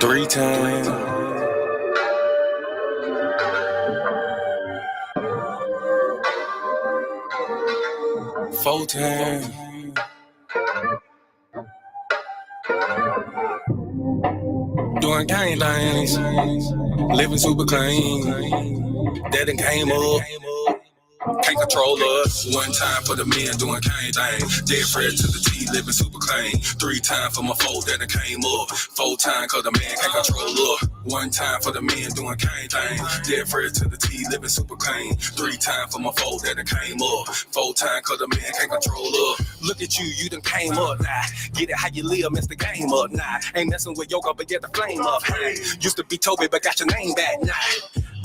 3 times. 4 times. Doing gang things, living super clean. That done came up. Can't control us. 1 time for the men doing cane things. Dead Fred to the T, living super clean. 3 times for my foe that done came up. 4 times cause the man can't control us. 1 time for the men doing cane things. Dead Fred to the T, living super clean. 3 times for my foe that done came up. 4 times cause the man can't control us. Look at you done came up now. Get it how you live, mess the game up now. Ain't messing with yoga, but get the flame up. Hey, used to be Toby, but got your name back now.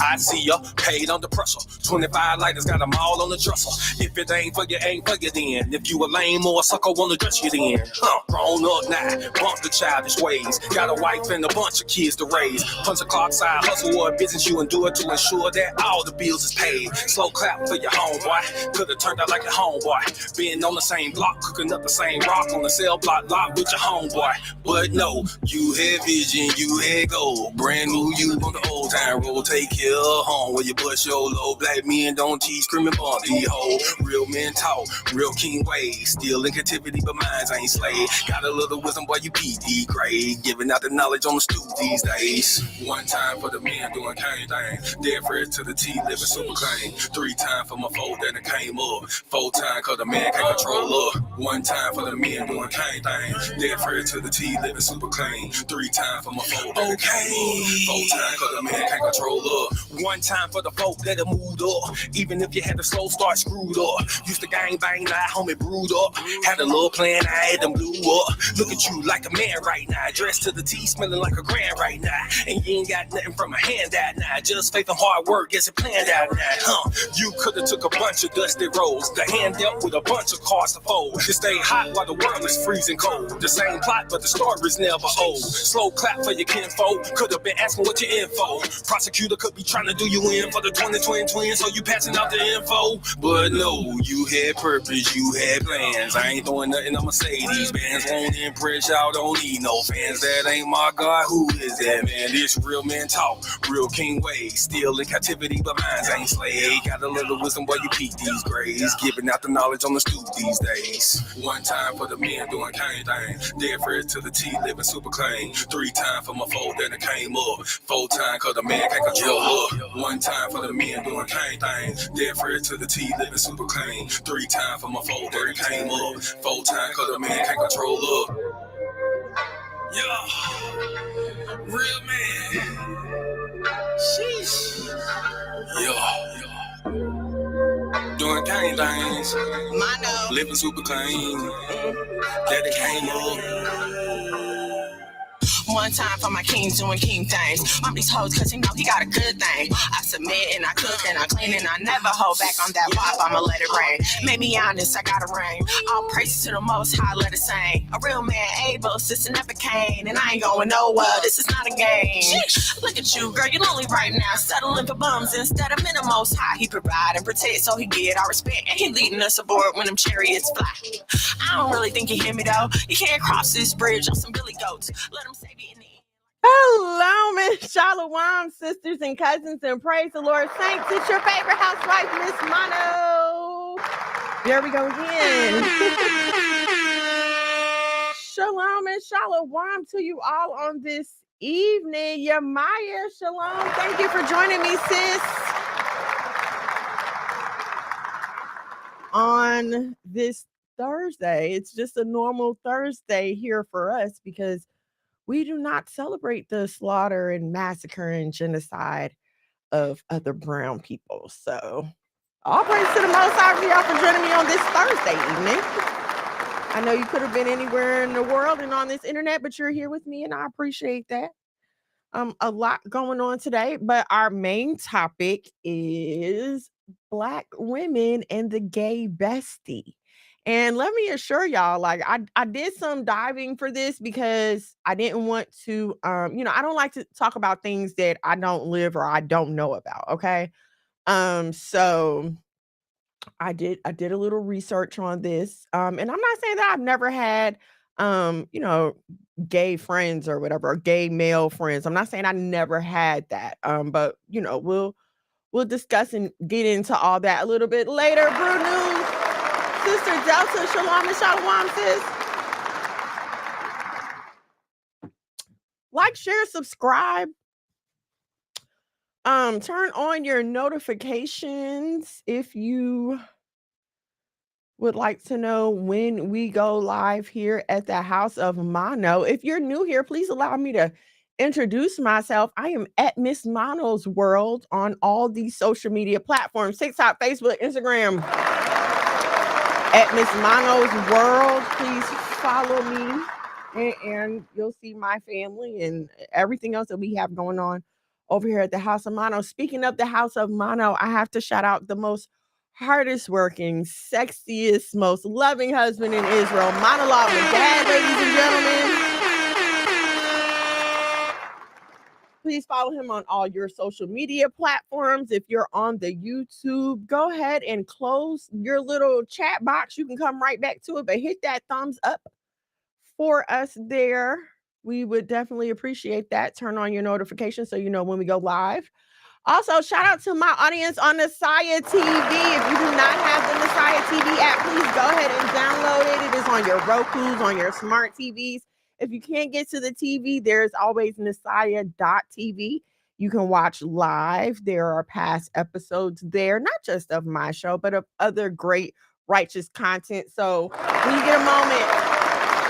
I see ya, paid under pressure. 25 lighters, got them all on the dresser. If it ain't for you, ain't for you then. If you a lame or a sucker, wanna dress you then. Grown up now, bump the childish ways. Got a wife and a bunch of kids to raise. Punch a clock side, hustle or a business you endure to ensure that all the bills is paid. Slow clap for your homeboy, could've turned out like your homeboy. Been on the same block, cooking up the same rock on the cell block lot with your homeboy. But no, you had vision, you had gold. Brand new you on the old time road, take care. Home where you bust your low. Black men don't teach, screaming bump the hoe. Real men talk, real king ways. Still in captivity, but minds ain't slave. Got a little wisdom, boy, you PD grade. Giving out the knowledge on the stoop these days. 1 time for the men doing cane things. Dead Fred to the T, living super clean. 3 times for my foe that done came up. 4 times cause the man can't control up. 1 time for the men doing cane things. Dead Fred to the T, living super clean. 3 times for my foe that done came up. 4 times cause the man can't control up. 1 time for the folk that have moved up. Even if you had a slow start screwed up. Used to gang bang, now homie brewed up. Had a little plan, I had them blew up. Look at you like a man right now. Dressed to the T, smelling like a grand right now. And you ain't got nothing from a handout now. Just faith and hard work gets it planned out now. You could've took a bunch of dusty roads. The hand dealt with a bunch of cards to fold. To stay hot while the world is freezing cold. The same plot, but the story's never old. Slow clap for your kinfolk. Could've been asking what your info. Prosecutor could be trying to do you in for the 2020 twins, so you passing out the info. But no, you had purpose, you had plans. I ain't throwing nothing on Mercedes bands. Won't impress y'all, don't need no fans. That ain't my God, who is that, man? This real men talk, real king ways. Still in captivity, but minds ain't slave. Got a little wisdom, boy, you peep these grades. Giving out the knowledge on the stoop these days. 1 time for the men doing cane things. Dead Fred to the T, living super clean. 3 times for my foe that came up. 4 times cause the man can't control up. 1 time for the men doing cane things. Dead Fred to the T, living super clean. 3 times for my foe that came up. 4 times cause the man can't control up. Yeah, real man. Sheesh. Yeah. Doing cane things. Mono. Living super clean. That it came up. 1 time for my king doing king things. Mom these hoes cause he know he got a good thing. I submit and I cook and I clean and I never hold back on that pop. I'ma let it rain. Made me honest, I got a ring. All praises to the most high, let it sing. A real man able, sister never came. And I ain't going nowhere, this is not a game. Look at you, girl, you lonely right now. Settling for bums instead of men the most high. He provide and protect so he get our respect. And he leading us aboard when them chariots fly. I don't really think you hear me though. You can't cross this bridge on some billy goats. Let them save you. Hello, Miss Shalom, sisters and cousins, and praise the Lord, saints. It's your favorite housewife, Miss Mono. There we go again. Shalom and shalom to you all on this evening. Yamaya, shalom. Thank you for joining me, sis. On this Thursday, it's just a normal Thursday here for us because we do not celebrate the slaughter and massacre and genocide of other brown people. So all praise to the Most High for y'all for joining me on this Thursday evening. I know you could have been anywhere in the world and on this internet, but you're here with me and I appreciate that. A lot going on today, but our main topic is Black women and the gay bestie. And let me assure y'all, like I did some diving for this because I didn't want to, I don't like to talk about things that I don't live or I don't know about. Okay. So I did a little research on this. And I'm not saying that I've never had gay friends or whatever, or gay male friends. I'm not saying I never had that. But we'll discuss and get into all that a little bit later. Brew News, Sister Delta, Shalom and Shalom, sis. Like, share, subscribe. Turn on your notifications if you would like to know when we go live here at the House of Mono. If you're new here, please allow me to introduce myself. I am at Miss Mono's World on all these social media platforms: TikTok, Facebook, Instagram. At Miss Mono's World, please follow me, and you'll see my family and everything else that we have going on over here at the House of Mono. Speaking of the House of Mono, I have to shout out the most hardest working, sexiest, most loving husband in Israel, Monologue with Dad, ladies and gentlemen. Please follow him on all your social media platforms. If you're on the YouTube, go ahead and close your little chat box. You can come right back to it, but hit that thumbs up for us there. We would definitely appreciate that. Turn on your notifications so you know when we go live. Also, shout out to my audience on Messiah TV. If you do not have the Messiah TV app, please go ahead and download it. It is on your Roku's, on your smart TVs. If you can't get to the TV, there's always Messiah.tv. You can watch live. There are past episodes there, not just of my show, but of other great righteous content. So when you get a moment,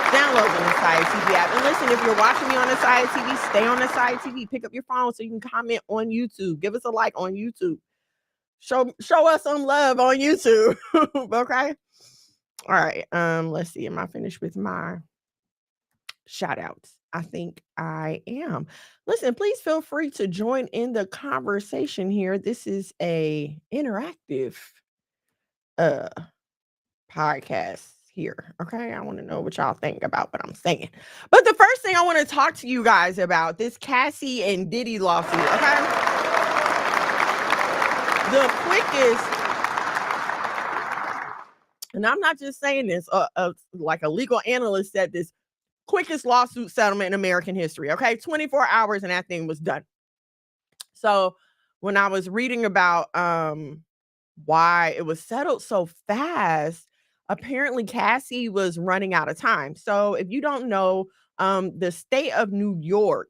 download the Messiah TV app. And listen, if you're watching me on Messiah TV, stay on Messiah TV. Pick up your phone so you can comment on YouTube. Give us a like on YouTube. Show us some love on YouTube. Okay. All right. Let's see. Am I finished with my shout outs? I think I am. Listen, please feel free to join in the conversation here. This is a interactive podcast here. Okay. I want to know what y'all think about what I'm saying. But the first thing I want to talk to you guys about, this Cassie and Diddy lawsuit. Okay. The quickest, and I'm not just saying this, like a legal analyst said, this quickest lawsuit settlement in American history. Okay. 24 hours and that thing was done. So when I was reading about why it was settled so fast, apparently Cassie was running out of time. So if you don't know, the state of New York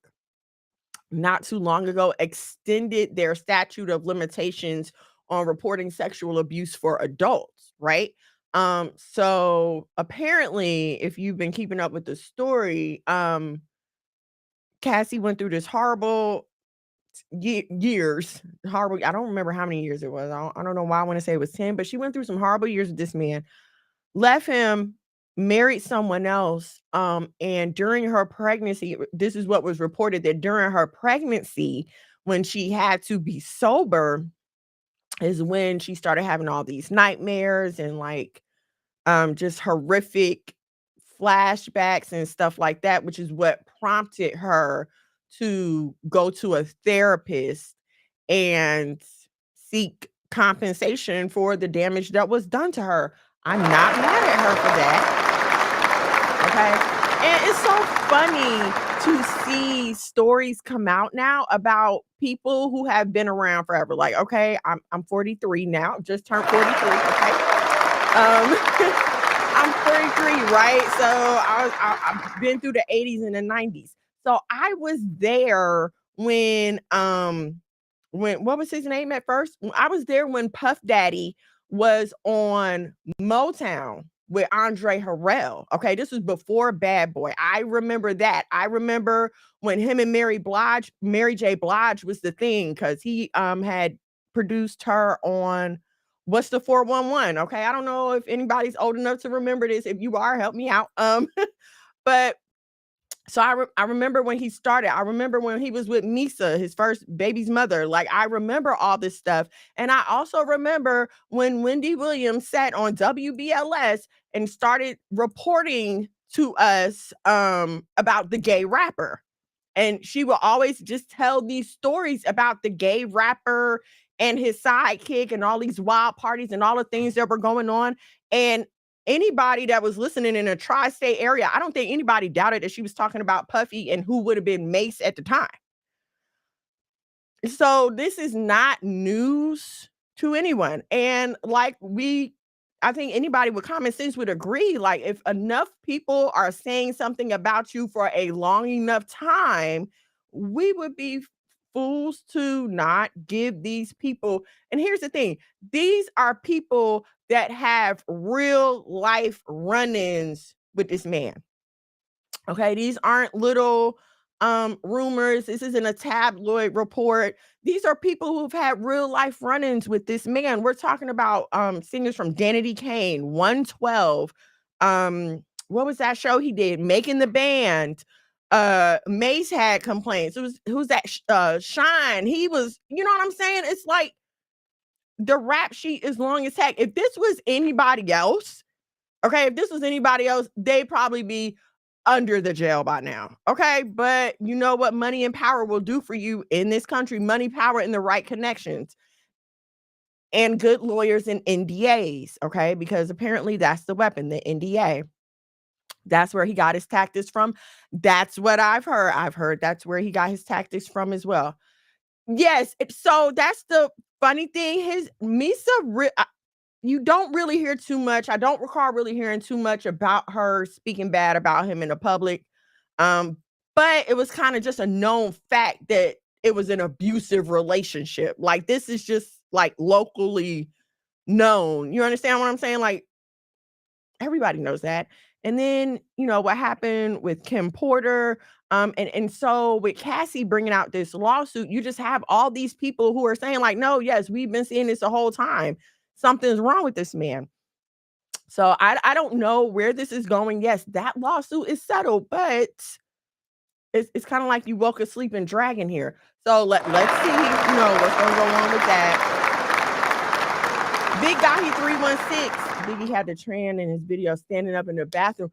not too long ago extended their statute of limitations on reporting sexual abuse for adults, right? So apparently, if you've been keeping up with the story, Cassie went through this horrible years, horrible. I don't remember how many years it was. I don't know why I want to say it was 10, but she went through some horrible years with this man, left him, married someone else. And during her pregnancy, this is what was reported, that during her pregnancy, when she had to be sober, is when she started having all these nightmares and like just horrific flashbacks and stuff like that, which is what prompted her to go to a therapist and seek compensation for the damage that was done to her. I'm not mad at her for that. Okay. And it's so funny to see stories come out now about people who have been around forever. Like, okay, I'm 43 now, just turned 43. Okay. I'm 43, right? So I've been through the 80s and the 90s. So I was there when what was his name at first? I was there when Puff Daddy was on Motown with Andre Harrell. Okay, this was before Bad Boy. I remember that. I remember when him and Mary J. Blige was the thing, because he had produced her on What's the 411? Okay, I don't know if anybody's old enough to remember this. If you are, help me out. But so I remember when he started. I remember when he was with Misa, his first baby's mother. Like, I remember all this stuff. And I also remember when Wendy Williams sat on WBLS and started reporting to us about the gay rapper. And she will always just tell these stories about the gay rapper and his sidekick and all these wild parties and all the things that were going on. And anybody that was listening in a tri-state area, I don't think anybody doubted that she was talking about Puffy and who would have been Mace at the time. So this is not news to anyone. And I think anybody with common sense would agree, like if enough people are saying something about you for a long enough time, we would be fools to not give these people. And here's the thing, these are people that have real life run-ins with this man. Okay, these aren't little rumors. This isn't a tabloid report. These are people who've had real life run-ins with this man. We're talking about singers from Danity Kane, 112. What was that show he did? Making the Band. Mace had complaints. It was who's that? Shine. He was, you know what I'm saying? It's like the rap sheet is long as heck. If this was anybody else, okay, if this was anybody else, they'd probably be under the jail by now. Okay. But you know what money and power will do for you in this country? Money, power, and the right connections and good lawyers and NDAs. Okay. Because apparently that's the weapon, the NDA. That's where he got his tactics from. That's what I've heard. I've heard that's where he got his tactics from as well. Yes. So that's the funny thing. His Misa, you don't really hear too much. I don't recall really hearing too much about her speaking bad about him in the public. But it was kind of just a known fact that it was an abusive relationship. Like this is just like locally known. You understand what I'm saying? Like everybody knows that. And then, you know, what happened with Kim Porter. And so with Cassie bringing out this lawsuit, you just have all these people who are saying like, no, yes, we've been seeing this the whole time. Something's wrong with this man. So I don't know where this is going. Yes, that lawsuit is settled, but it's kind of like you woke a sleeping dragon here. So let's see, you know, what's going to go on with that. Big Gahi 316. Biggie had the trend in his video standing up in the bathroom.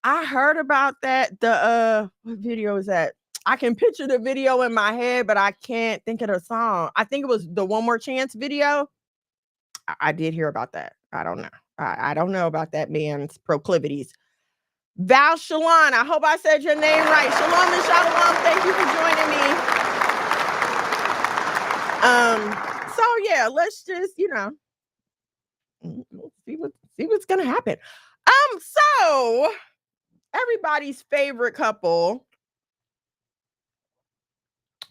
I heard about that. What video is that? I can picture the video in my head, but I can't think of the song. I think it was the One More Chance video. I did hear about that. I don't know. I don't know about that man's proclivities. Val Shalon, I hope I said your name right. Shalom and Shalom, thank you for joining me. So yeah, let's just, you know, see what's gonna happen. So everybody's favorite couple,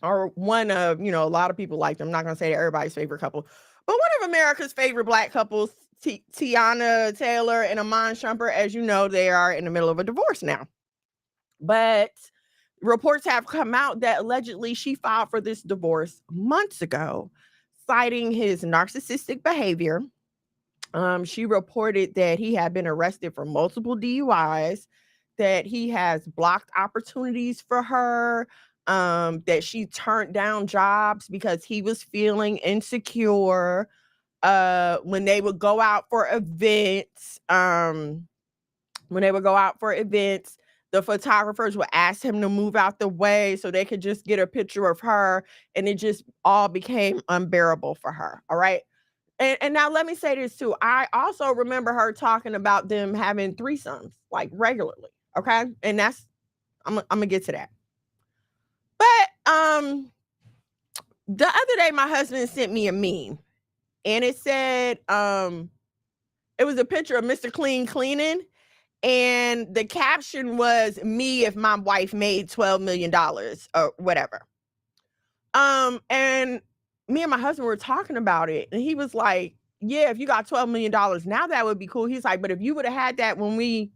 or one of, you know, a lot of people like them. I'm not gonna say everybody's favorite couple, but one of America's favorite Black couples, Tiana Taylor and Amon Shumpert, as you know, they are in the middle of a divorce now. But reports have come out that allegedly she filed for this divorce months ago, citing his narcissistic behavior. She reported that he had been arrested for multiple DUIs, that he has blocked opportunities for her, that she turned down jobs because he was feeling insecure. When they would go out for events, the photographers would ask him to move out the way so they could just get a picture of her, and it just all became unbearable for her. All right. And now let me say this too. I also remember her talking about them having threesomes like regularly. Okay. And I'm gonna get to that. But the other day my husband sent me a meme, and it said it was a picture of Mr. Clean cleaning, and the caption was me if my wife made $12 million or whatever. And me and my husband were talking about it, and he was like, yeah, if you got $12 million now, that would be cool. He's like, but if you would have had that when we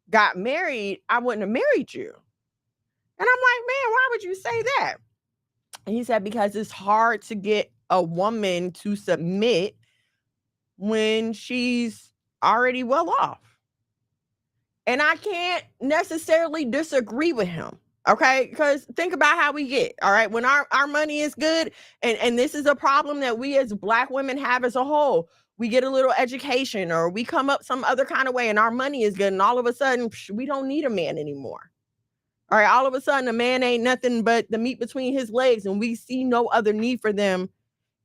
got married, I wouldn't have married you. And I'm like, man, why would you say that? And he said, because it's hard to get a woman to submit when she's already well off. And I can't necessarily disagree with him. Okay, because think about how we get. All right, when our money is good, and this is a problem that we as Black women have as a whole. We get a little education, or we come up some other kind of way, and our money is good, and all of a sudden we don't need a man anymore. All right, all of a sudden a man ain't nothing but the meat between his legs, and we see no other need for them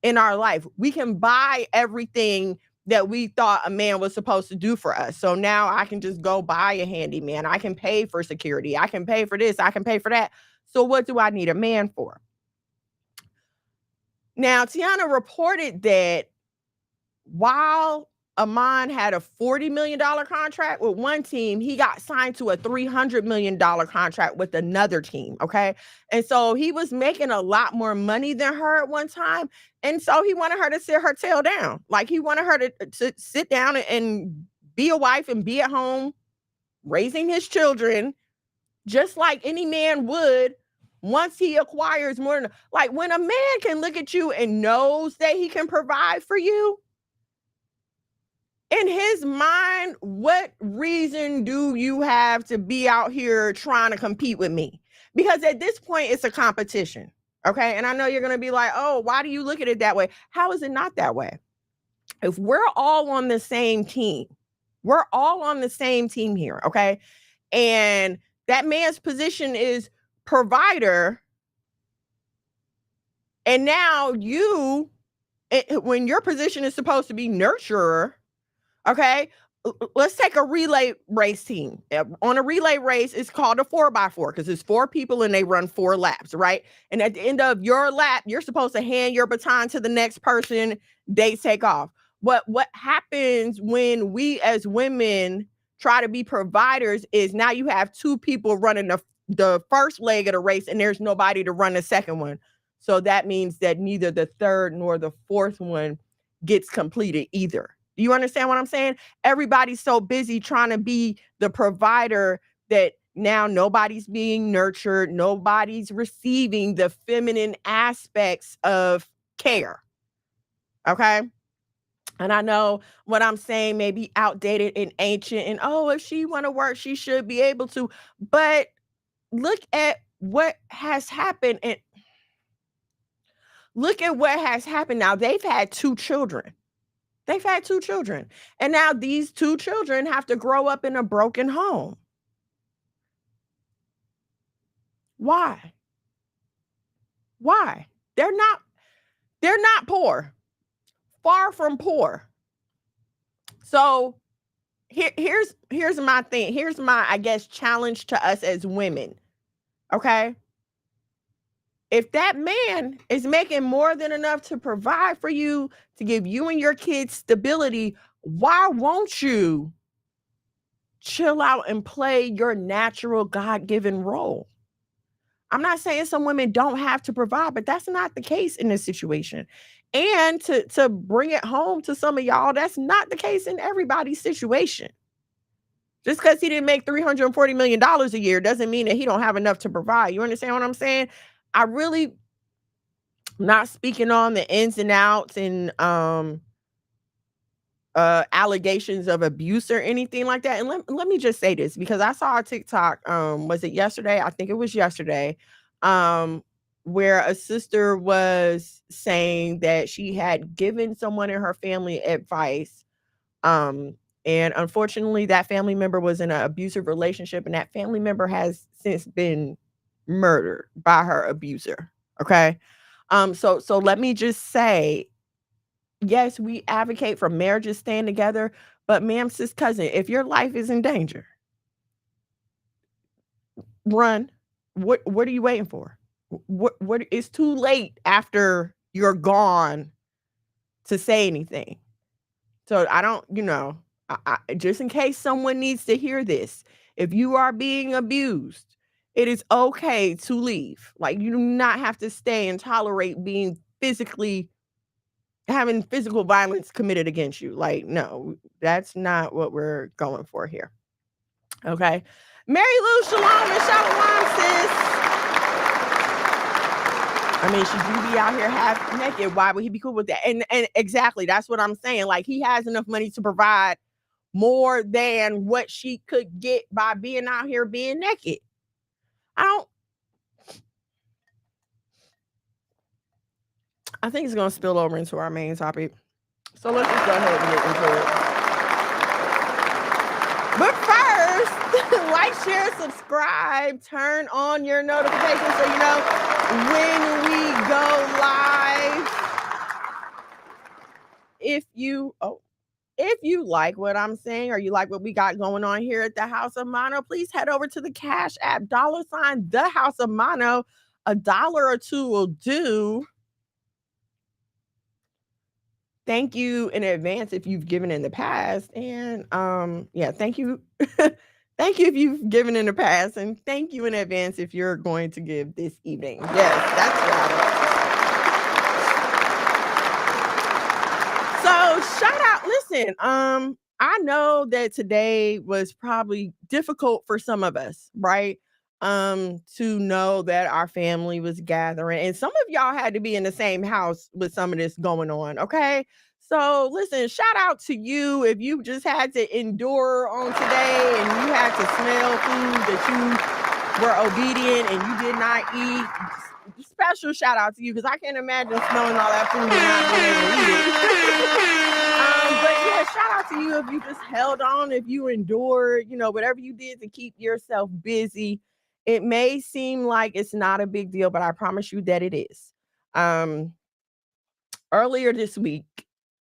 in our life. We can buy everything that we thought a man was supposed to do for us. So now I can just go buy a handyman. I can pay for security. I can pay for this. I can pay for that. So what do I need a man for? Now, Tiana reported that while Amon had a $40 million contract with one team, he got signed to a $300 million contract with another team. Okay. And so he was making a lot more money than her at one time. And so he wanted her to sit her tail down. Like he wanted her to sit down and be a wife and be at home raising his children, just like any man would once he acquires more. Like when a man can look at you and knows that he can provide for you, in his mind, what reason do you have to be out here trying to compete with me? Because at this point, it's a competition. Okay. And I know you're going to be like, oh, why do you look at it that way? How is it not that way? If we're all on the same team, we're all on the same team here. Okay. And that man's position is provider. And now when your position is supposed to be nurturer, okay, let's take a relay race team. On a relay race, it's called a 4x4 because it's 4 people and they run 4 laps, right? And at the end of your lap, you're supposed to hand your baton to the next person. They take off. What happens when we as women try to be providers is now you have 2 people running the first leg of the race and there's nobody to run the second one. So that means that neither the third nor the fourth one gets completed either. Do you understand what I'm saying? Everybody's so busy trying to be the provider that now nobody's being nurtured. Nobody's receiving the feminine aspects of care. Okay. And I know what I'm saying may be outdated and ancient and, oh, if she want to work, she should be able to. But look at what has happened and look at what has happened. Now they've had 2 children. They've had 2 children. And now these 2 children have to grow up in a broken home. Why? Why? They're not poor. Far from poor. So here's my thing. Here's my, I guess, challenge to us as women. Okay? If that man is making more than enough to provide for you, to give you and your kids stability, why won't you chill out and play your natural God-given role? I'm not saying some women don't have to provide, but that's not the case in this situation. And to bring it home to some of y'all, that's not the case in everybody's situation. Just because he didn't make $340 million a year doesn't mean that he don't have enough to provide. You understand what I'm saying? I really not speaking on the ins and outs and allegations of abuse or anything like that. And let me just say this, because I saw a TikTok, was it yesterday? I think it was yesterday, where a sister was saying that she had given someone in her family advice. And unfortunately, that family member was in an abusive relationship, and that family member has since been murdered by her abuser. Okay. So let me just say, yes, we advocate for marriages staying together, but ma'am, sis, cousin, if your life is in danger, run. What are you waiting for? What it's too late after you're gone to say anything. So I don't, I just in case someone needs to hear this, if you are being abused, it is okay to leave. Like, you do not have to stay and tolerate having physical violence committed against you. Like, no, that's not what we're going for here. Okay. Mary Lou, shalom and shalom, sis. I mean, she do be out here half naked. Why would he be cool with that? And exactly, that's what I'm saying. Like, he has enough money to provide more than what she could get by being out here being naked. I think it's going to spill over into our main topic. So let's just go ahead and get into it. But first, like, share, subscribe, turn on your notifications so you know when we go live. If you like what I'm saying or you like what we got going on here at the House of Mono, please head over to the Cash App, $ the House of Mono. $1 or $2 will do. Thank you in advance if you've given in the past. And yeah, thank you. Thank you if you've given in the past, and thank you in advance if you're going to give this evening. Yes, that's right. So shout out, listen, I know that today was probably difficult for some of us, right? To know that our family was gathering, and some of y'all had to be in the same house with some of this going on, okay? So listen, shout out to you if you just had to endure on today and you had to smell food that you were obedient and you did not eat. Special shout out to you because I can't imagine smelling all that food and not being able to eat it. But yeah, shout out to you if you just held on, if you endured, whatever you did to keep yourself busy. It may seem like it's not a big deal, but I promise you that it is. Earlier this week,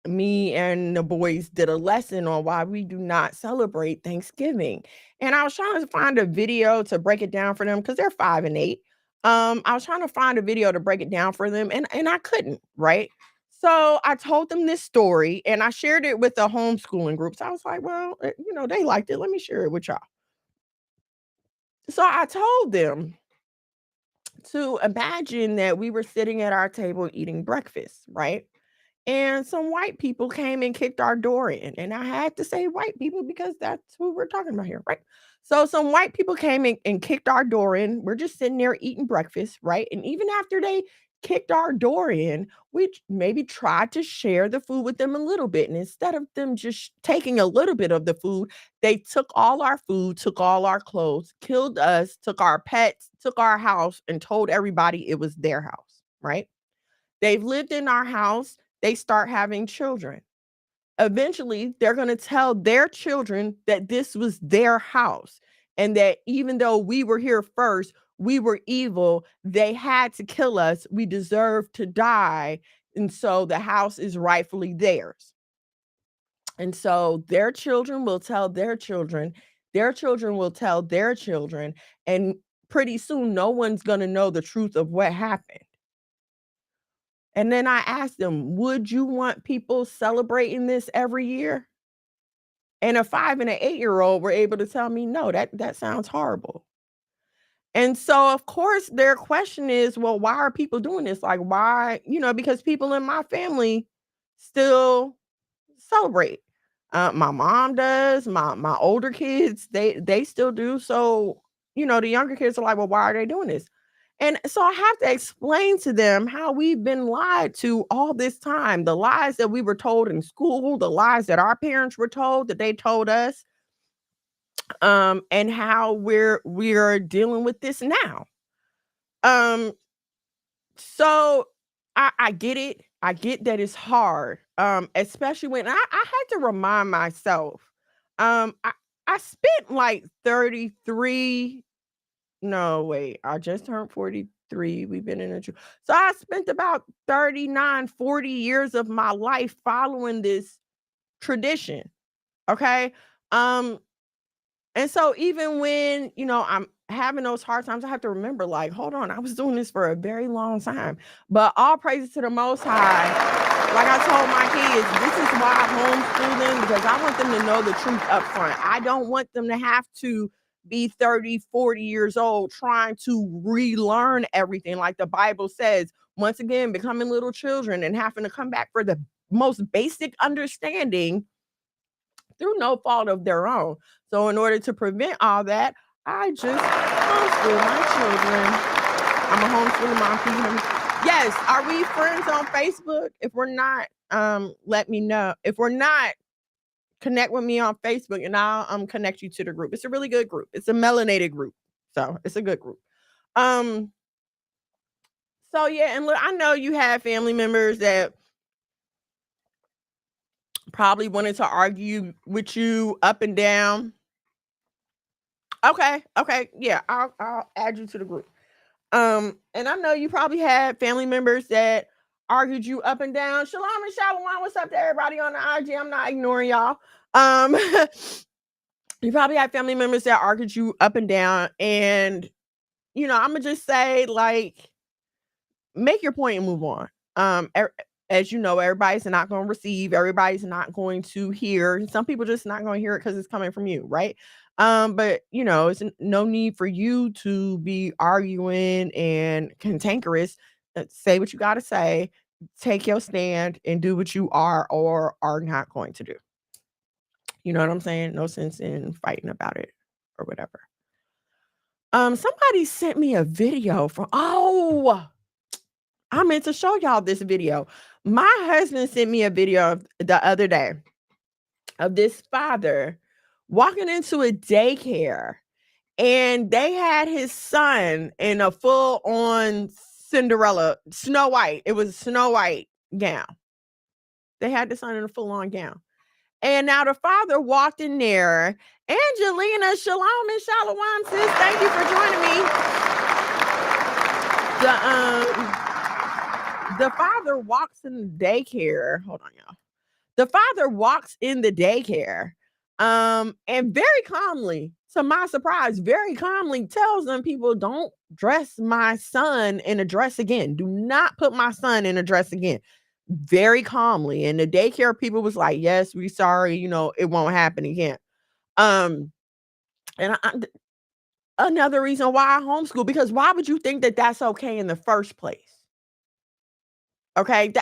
me and the boys did a lesson on why we do not celebrate Thanksgiving. And I was trying to find a video to break it down for them because they're 5 and 8. I was trying to find a video to break it down for them, and I couldn't, right? So I told them this story and I shared it with the homeschooling group. So I was like, well, they liked it. Let me share it with y'all. So I told them to imagine that we were sitting at our table eating breakfast, right? And some white people came and kicked our door in. And I had to say white people because that's who we're talking about here, right? So some white people came in and kicked our door in. We're just sitting there eating breakfast, right? And even after they kicked our door in, we maybe tried to share the food with them a little bit. And instead of them just taking a little bit of the food, they took all our food, took all our clothes, killed us, took our pets, took our house, and told everybody it was their house, right? They've lived in our house. They start having children. Eventually, they're going to tell their children that this was their house and that even though we were here first, we were evil. They had to kill us. We deserve to die. And so the house is rightfully theirs. And so their children will tell their children will tell their children, and pretty soon no one's going to know the truth of what happened. And then I asked them, would you want people celebrating this every year? And a 5 and an 8-year-old were able to tell me, no, that sounds horrible. And so, of course, their question is, well, why are people doing this? Like, why? Because people in my family still celebrate. My mom does. My older kids, they still do. So, the younger kids are like, well, why are they doing this? And so I have to explain to them how we've been lied to all this time. The lies that we were told in school, the lies that our parents were told, that they told us, and how we're dealing with this now. Um, so I get it. I get that it's hard. Especially when I had to remind myself. I spent like 33. No, wait, I just turned 43. We've been in a so I spent about 39, 40 years of my life following this tradition. Okay. Um, and so even when, I'm having those hard times, I have to remember, like, hold on, I was doing this for a very long time. But all praises to the Most High. Like I told my kids, this is why I homeschool them, because I want them to know the truth up front. I don't want them to have to be 30, 40 years old trying to relearn everything. Like the Bible says, once again, becoming little children and having to come back for the most basic understanding through no fault of their own. So in order to prevent all that, I just homeschool my children. I'm a homeschool mom. Can you hear me? Yes. Are we friends on Facebook? If we're not, let me know. If we're not, connect with me on Facebook and I'll connect you to the group. It's a really good group. It's a melanated group. So it's a good group. Um, so yeah, and look, I know you have family members that probably wanted to argue with you up and down. Okay, yeah, I'll add you to the group. And I know you probably had family members that argued you up and down. Shalom and Shalom. What's up to everybody on the IG? I'm not ignoring y'all. You probably have family members that argued you up and down. And, I'm going to just say, like, make your point and move on. As you know, everybody's not going to receive. Everybody's not going to hear. Some people just not going to hear it because it's coming from you, right? But it's no need for you to be arguing and cantankerous. Say what you got to say, take your stand, and do what you are or are not going to do. You know what I'm saying? No sense in fighting about it or whatever. Somebody sent me a video from I meant to show y'all this video. My husband sent me a video the other day of this father walking into a daycare, and they had his son in a full-on Cinderella, Snow White. It was a Snow White gown. They had the son in a full-on gown. And now the father walked in there. Angelina, shalom and shalom, sis. Thank you for joining me. The father walks in the daycare. Hold on, y'all. The father walks in the daycare, and very calmly, to my surprise, very calmly tells them people, don't dress my son in a dress again. Do not put my son in a dress again. Very calmly. And the daycare people was like, yes, we sorry, it won't happen again. And another reason why I homeschool, because why would you think that that's okay in the first place? Okay.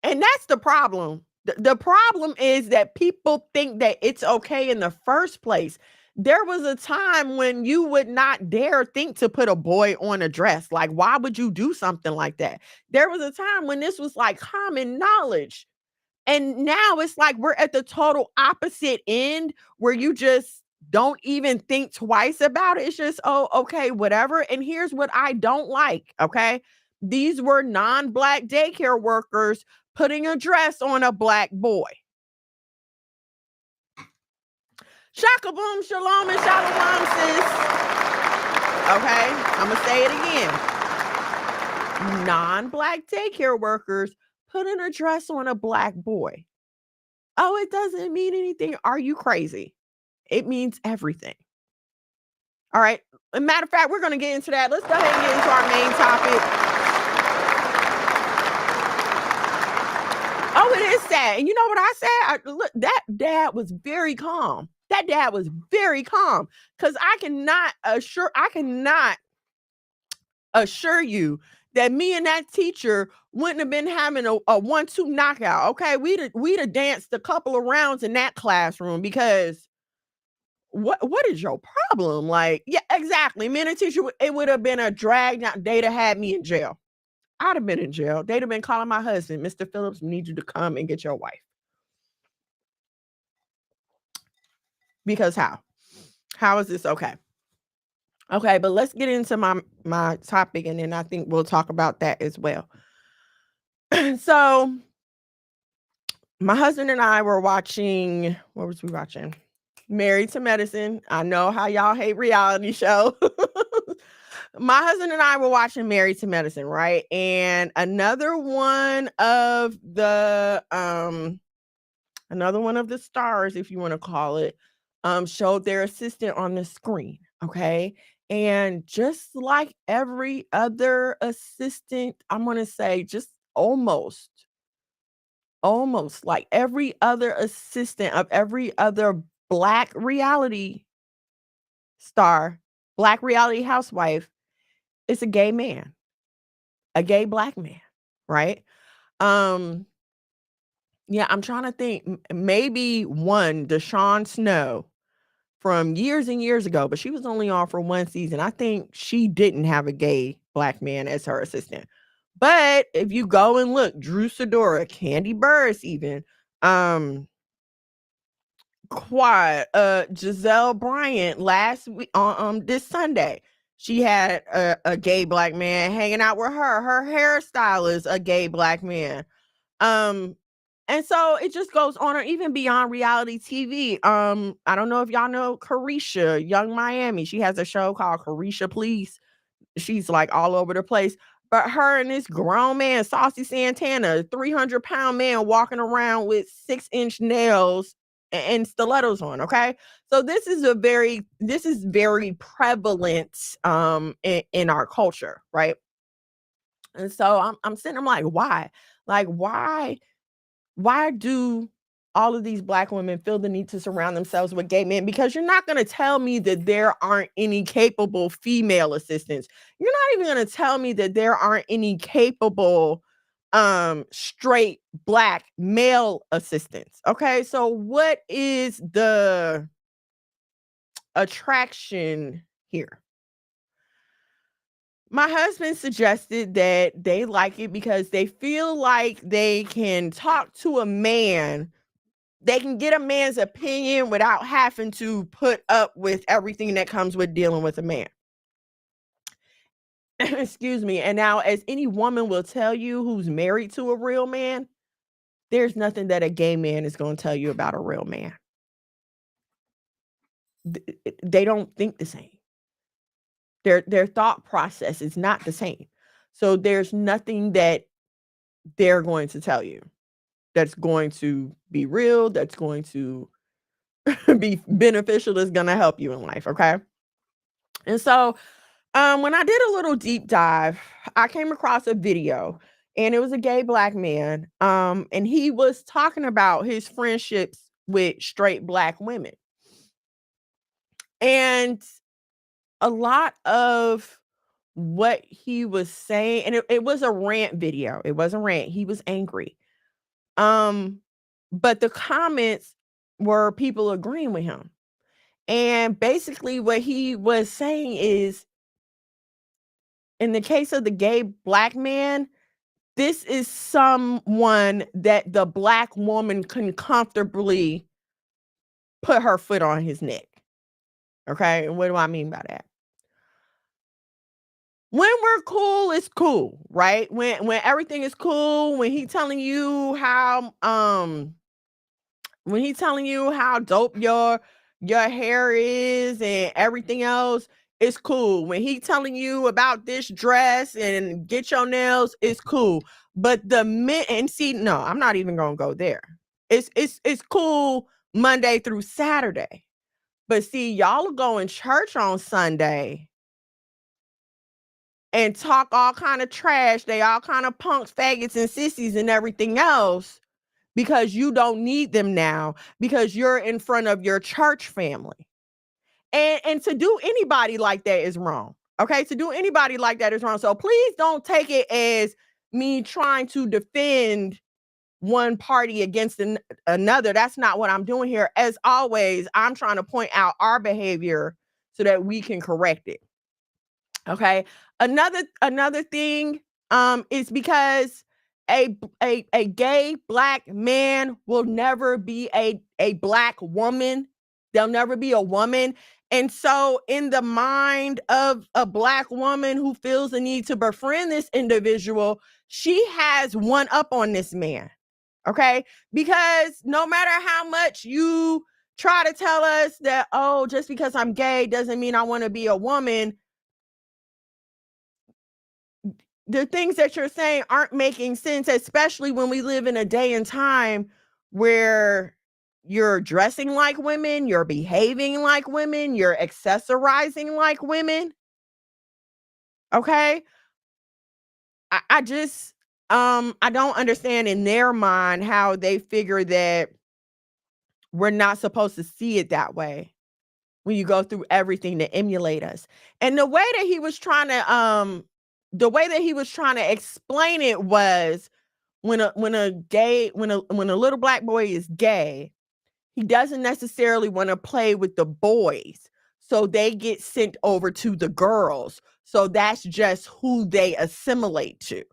And that's the problem. The problem is that people think that it's okay in the first place. There was a time when you would not dare think to put a boy on a dress. Like, why would you do something like that? There was a time when this was like common knowledge. And now it's like we're at the total opposite end where you just don't even think twice about it. It's just, oh, okay, whatever. And here's what I don't like. Okay. These were non-Black daycare workers putting a dress on a Black boy. Shaka boom, shalom and shalom, sis. Okay. I'm going to say it again. Non-Black daycare workers putting a dress on a Black boy. Oh, it doesn't mean anything. Are you crazy? It means everything. All right. As a matter of fact, we're going to get into that. Let's go ahead and get into our main topic. Oh, it is sad. And you know what I said? Look, that dad was very calm. That dad was very calm, because I cannot assure you that me and that teacher wouldn't have been having a 1-2 knockout. Okay, we'd have danced a couple of rounds in that classroom, because what is your problem? Like, yeah, exactly. Me and a teacher, it would have been a drag. Now they'd have had me in jail. I'd have been in jail. They'd have been calling my husband, Mr. Phillips, we need you to come and get your wife. Because how is this okay? Okay, but let's get into my topic, and then I think we'll talk about that as well. So my husband and I were watching, what was we watching? Married to Medicine. I know how y'all hate reality show. My husband and I were watching Married to Medicine, right? And another one of the stars, if you want to call it, showed their assistant on the screen. Okay. And just like every other assistant, I'm going to say just almost like every other assistant of every other Black reality star, Black reality housewife, it's a gay man, a gay Black man, right? Yeah, I'm trying to think. Maybe one, Deshawn Snow, from years and years ago, but she was only on for one season. I think she didn't have a gay Black man as her assistant. But if you go and look, Drew Sidora, Candy Burris, even Giselle Bryant last week on this Sunday, she had a gay Black man hanging out with her. Her hairstylist, a gay Black man. And so it just goes on, or even beyond reality TV. I don't know if y'all know Carisha, Young Miami. She has a show called Carisha Please. She's like all over the place. But her and this grown man, Saucy Santana, 300-pound man walking around with 6-inch nails and stilettos on, okay? So this is very prevalent in our culture, right? And so I'm sitting, I'm like, why? Like, why do all of these Black women feel the need to surround themselves with gay men? Because you're not going to tell me that there aren't any capable female assistants. You're not even going to tell me that there aren't any capable straight Black male assistants. Okay? So what is the attraction here? My husband suggested that they like it because they feel like they can talk to a man. They can get a man's opinion without having to put up with everything that comes with dealing with a man. Excuse me. And now, as any woman will tell you who's married to a real man, there's nothing that a gay man is going to tell you about a real man. They don't think the same. Their thought process is not the same. So there's nothing that they're going to tell you that's going to be real, that's going to be beneficial, that's going to help you in life, okay? And so when I did a little deep dive, I came across a video, and it was a gay Black man, and he was talking about his friendships with straight Black women. And a lot of what he was saying, and it was a rant video. It was a rant. He was angry. But the comments were people agreeing with him. And basically what he was saying is, in the case of the gay Black man, this is someone that the Black woman can comfortably put her foot on his neck. Okay? And what do I mean by that? When we're cool, it's cool, right? When everything is cool, when he telling you how dope your hair is and everything else, it's cool. When he telling you about this dress and get your nails, it's cool. But no, I'm not even gonna go there. It's cool Monday through Saturday. But see, y'all are going church on Sunday and talk all kind of trash. They all kind of punks, faggots, and sissies and everything else because you don't need them now because you're in front of your church family. And to do anybody like that is wrong. Okay? To do anybody like that is wrong. So please don't take it as me trying to defend one party against another. That's not what I'm doing here. As always, I'm trying to point out our behavior so that we can correct it. Okay. Another thing is because a gay Black man will never be a Black woman. They'll never be a woman. And so in the mind of a Black woman who feels the need to befriend this individual, she has one up on this man. Okay? Because no matter how much you try to tell us that, oh, just because I'm gay doesn't mean I want to be a woman, the things that you're saying aren't making sense, especially when we live in a day and time where you're dressing like women, you're behaving like women, you're accessorizing like women. Okay? I just I don't understand in their mind how they figure that we're not supposed to see it that way when you go through everything to emulate us. And the way that he was trying to explain it was when a little Black boy is gay, he doesn't necessarily want to play with the boys. So they get sent over to the girls. So that's just who they assimilate to.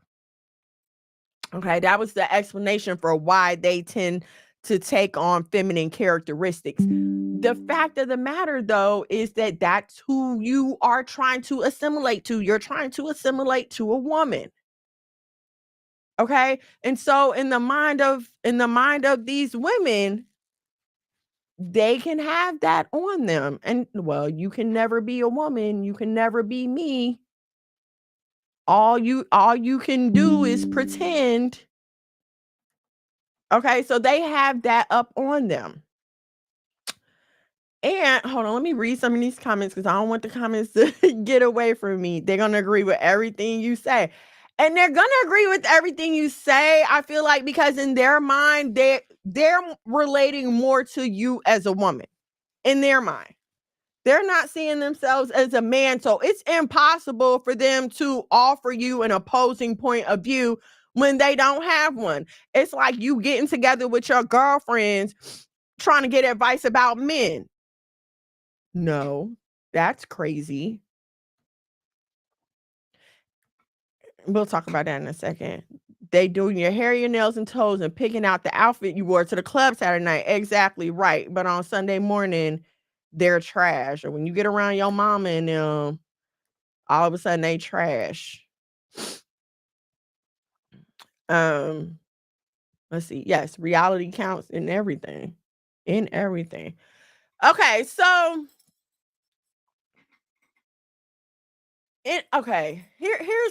Okay, that was the explanation for why they tend to take on feminine characteristics. The fact of the matter, though, is that that's who you are trying to assimilate to. You're trying to assimilate to a woman. Okay? And so in the mind of these women, they can have that on them. And well, you can never be a woman, you can never be me. All you can do is pretend. Okay, so they have that up on them. And hold on, let me read some of these comments because I don't want the comments to get away from me. They're gonna agree with everything you say. And they're gonna agree with everything you say, I feel like, because in their mind, they're relating more to you as a woman. In their mind. They're not seeing themselves as a man. So it's impossible for them to offer you an opposing point of view when they don't have one. It's like you getting together with your girlfriends trying to get advice about men. No, that's crazy. We'll talk about that in a second. They doing your hair, your nails, and toes and picking out the outfit you wore to the club Saturday night. Exactly right. But on Sunday morning, they're trash. Or when you get around your mama and them, all of a sudden they trash. Let's see. Yes, reality counts in everything. In everything. Okay, so here's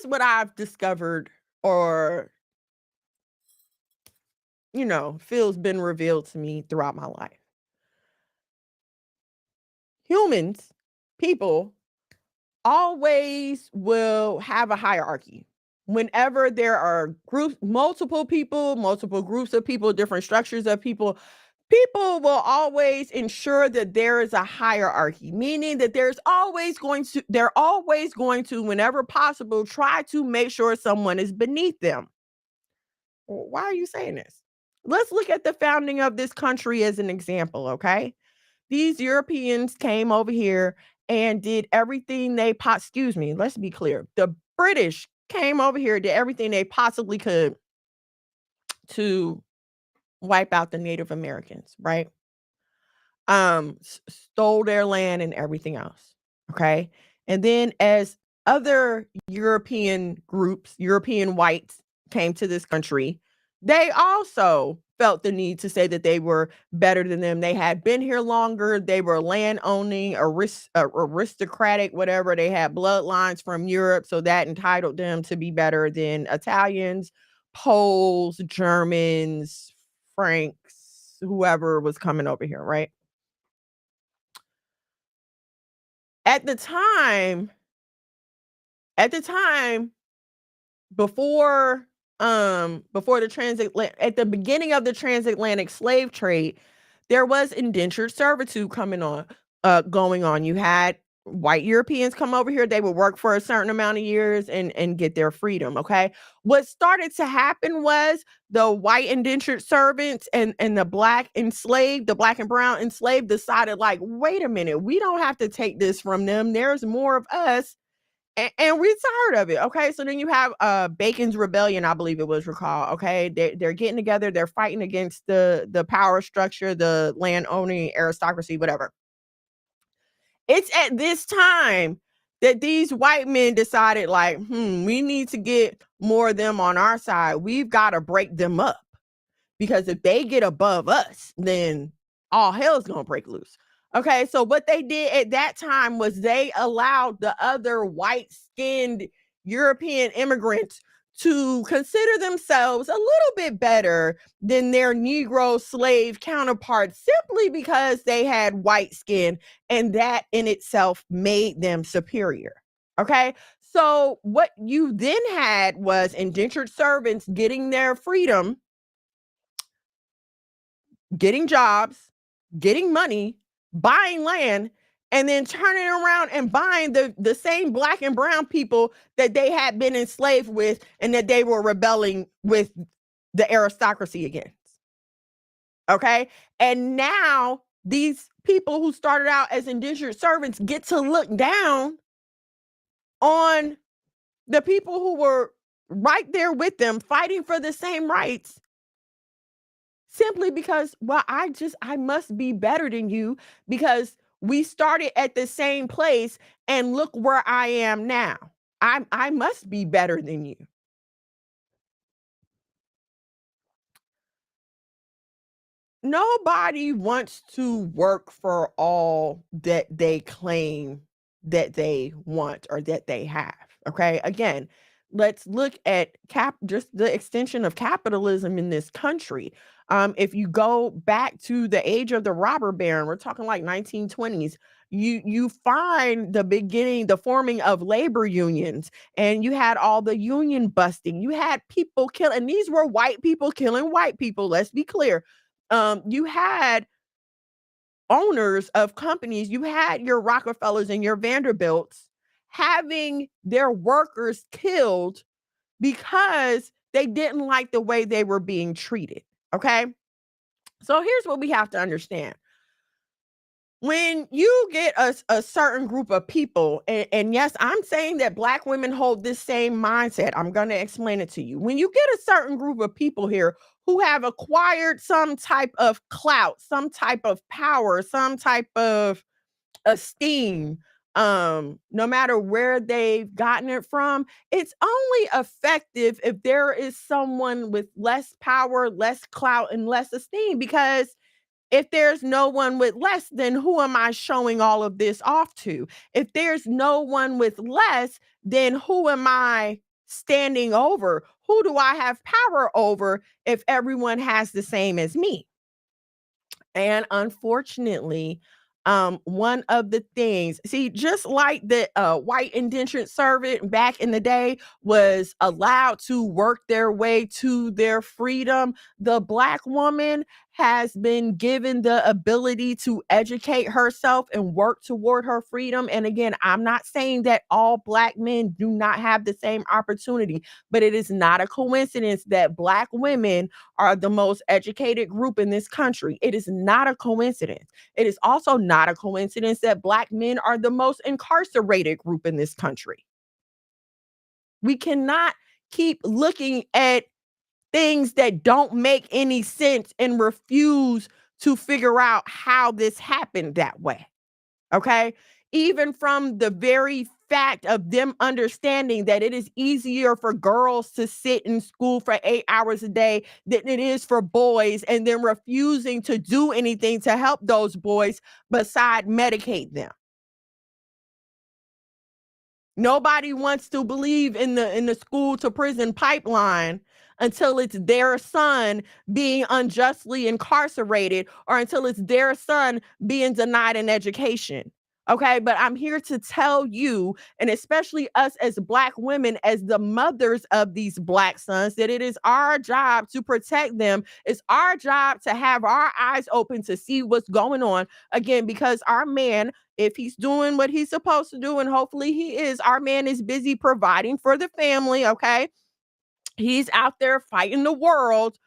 what I've discovered or feels been revealed to me throughout my life. Humans, people always will have a hierarchy. Whenever there are multiple people, multiple groups of people, different structures of people, people will always ensure that there is a hierarchy, meaning that they're always going to, whenever possible, try to make sure someone is beneath them. Why are you saying this? Let's look at the founding of this country as an example, okay? These Europeans came over here and did everything excuse me, let's be clear. The British came over here, did everything they possibly could to wipe out the Native Americans, right? Stole their land and everything else. Okay. And then as other European groups, European whites came to this country, they also felt the need to say that they were better than them. They had been here longer. They were land owning, aristocratic, whatever. They had bloodlines from Europe. So that entitled them to be better than Italians, Poles, Germans, Franks, whoever was coming over here, right? At the time, before at the beginning of the transatlantic slave trade, there was indentured servitude going on. You had white Europeans come over here, they would work for a certain amount of years and get their freedom, okay? What started to happen was the white indentured servants and the black and brown enslaved decided, like, wait a minute, we don't have to take this from them. There's more of us. And we're tired of it. Okay. So then you have Bacon's Rebellion, I believe it was recalled. Okay. They're getting together, they're fighting against the power structure, the land owning aristocracy, whatever. It's at this time that these white men decided, like, we need to get more of them on our side. We've got to break them up. Because if they get above us, then all hell's gonna break loose. Okay, so what they did at that time was they allowed the other white-skinned European immigrants to consider themselves a little bit better than their Negro slave counterparts simply because they had white skin, and that in itself made them superior. Okay, so what you then had was indentured servants getting their freedom, getting jobs, getting money, buying land, and then turning around and buying the same black and brown people that they had been enslaved with and that they were rebelling with the aristocracy against. Okay. And now these people who started out as indentured servants get to look down on the people who were right there with them fighting for the same rights. Simply because, well, I must be better than you because we started at the same place and look where I am now. I must be better than you. Nobody wants to work for all that they claim that they want or that they have. Okay. Again, let's look at just the extension of capitalism in this country. If you go back to the age of the robber baron, we're talking like 1920s. You find the forming of labor unions, and you had all the union busting. You had people killing. And these were white people killing white people. Let's be clear. You had owners of companies, you had your Rockefellers and your Vanderbilts having their workers killed because they didn't like the way they were being treated. Okay. So here's what we have to understand. When you get a certain group of people, and yes, I'm saying that Black women hold this same mindset. I'm going to explain it to you. When you get a certain group of people here who have acquired some type of clout, some type of power, some type of esteem, no matter where they've gotten it from, it's only effective if there is someone with less power, less clout, and less esteem. Because if there's no one with less, then who am I showing all of this off to? If there's no one with less, then who am I standing over? Who do I have power over if everyone has the same as me? And unfortunately, one of the things, see, just like the white indentured servant back in the day was allowed to work their way to their freedom, the Black woman has been given the ability to educate herself and work toward her freedom. And again, I'm not saying that all Black men do not have the same opportunity, but it is not a coincidence that Black women are the most educated group in this country. It is not a coincidence. It is also not a coincidence that Black men are the most incarcerated group in this country. We cannot keep looking at things that don't make any sense and refuse to figure out how this happened that way. Okay. Even from the very fact of them understanding that it is easier for girls to sit in school for 8 hours a day than it is for boys, and then refusing to do anything to help those boys beside medicate them. Nobody wants to believe in the school to prison pipeline until it's their son being unjustly incarcerated, or until it's their son being denied an education. Okay, but I'm here to tell you, and especially us as Black women, as the mothers of these Black sons, that it is our job to protect them. It's our job to have our eyes open to see what's going on. Again, because our man, if he's doing what he's supposed to do, and hopefully he is, our man is busy providing for the family. Okay. He's out there fighting the world,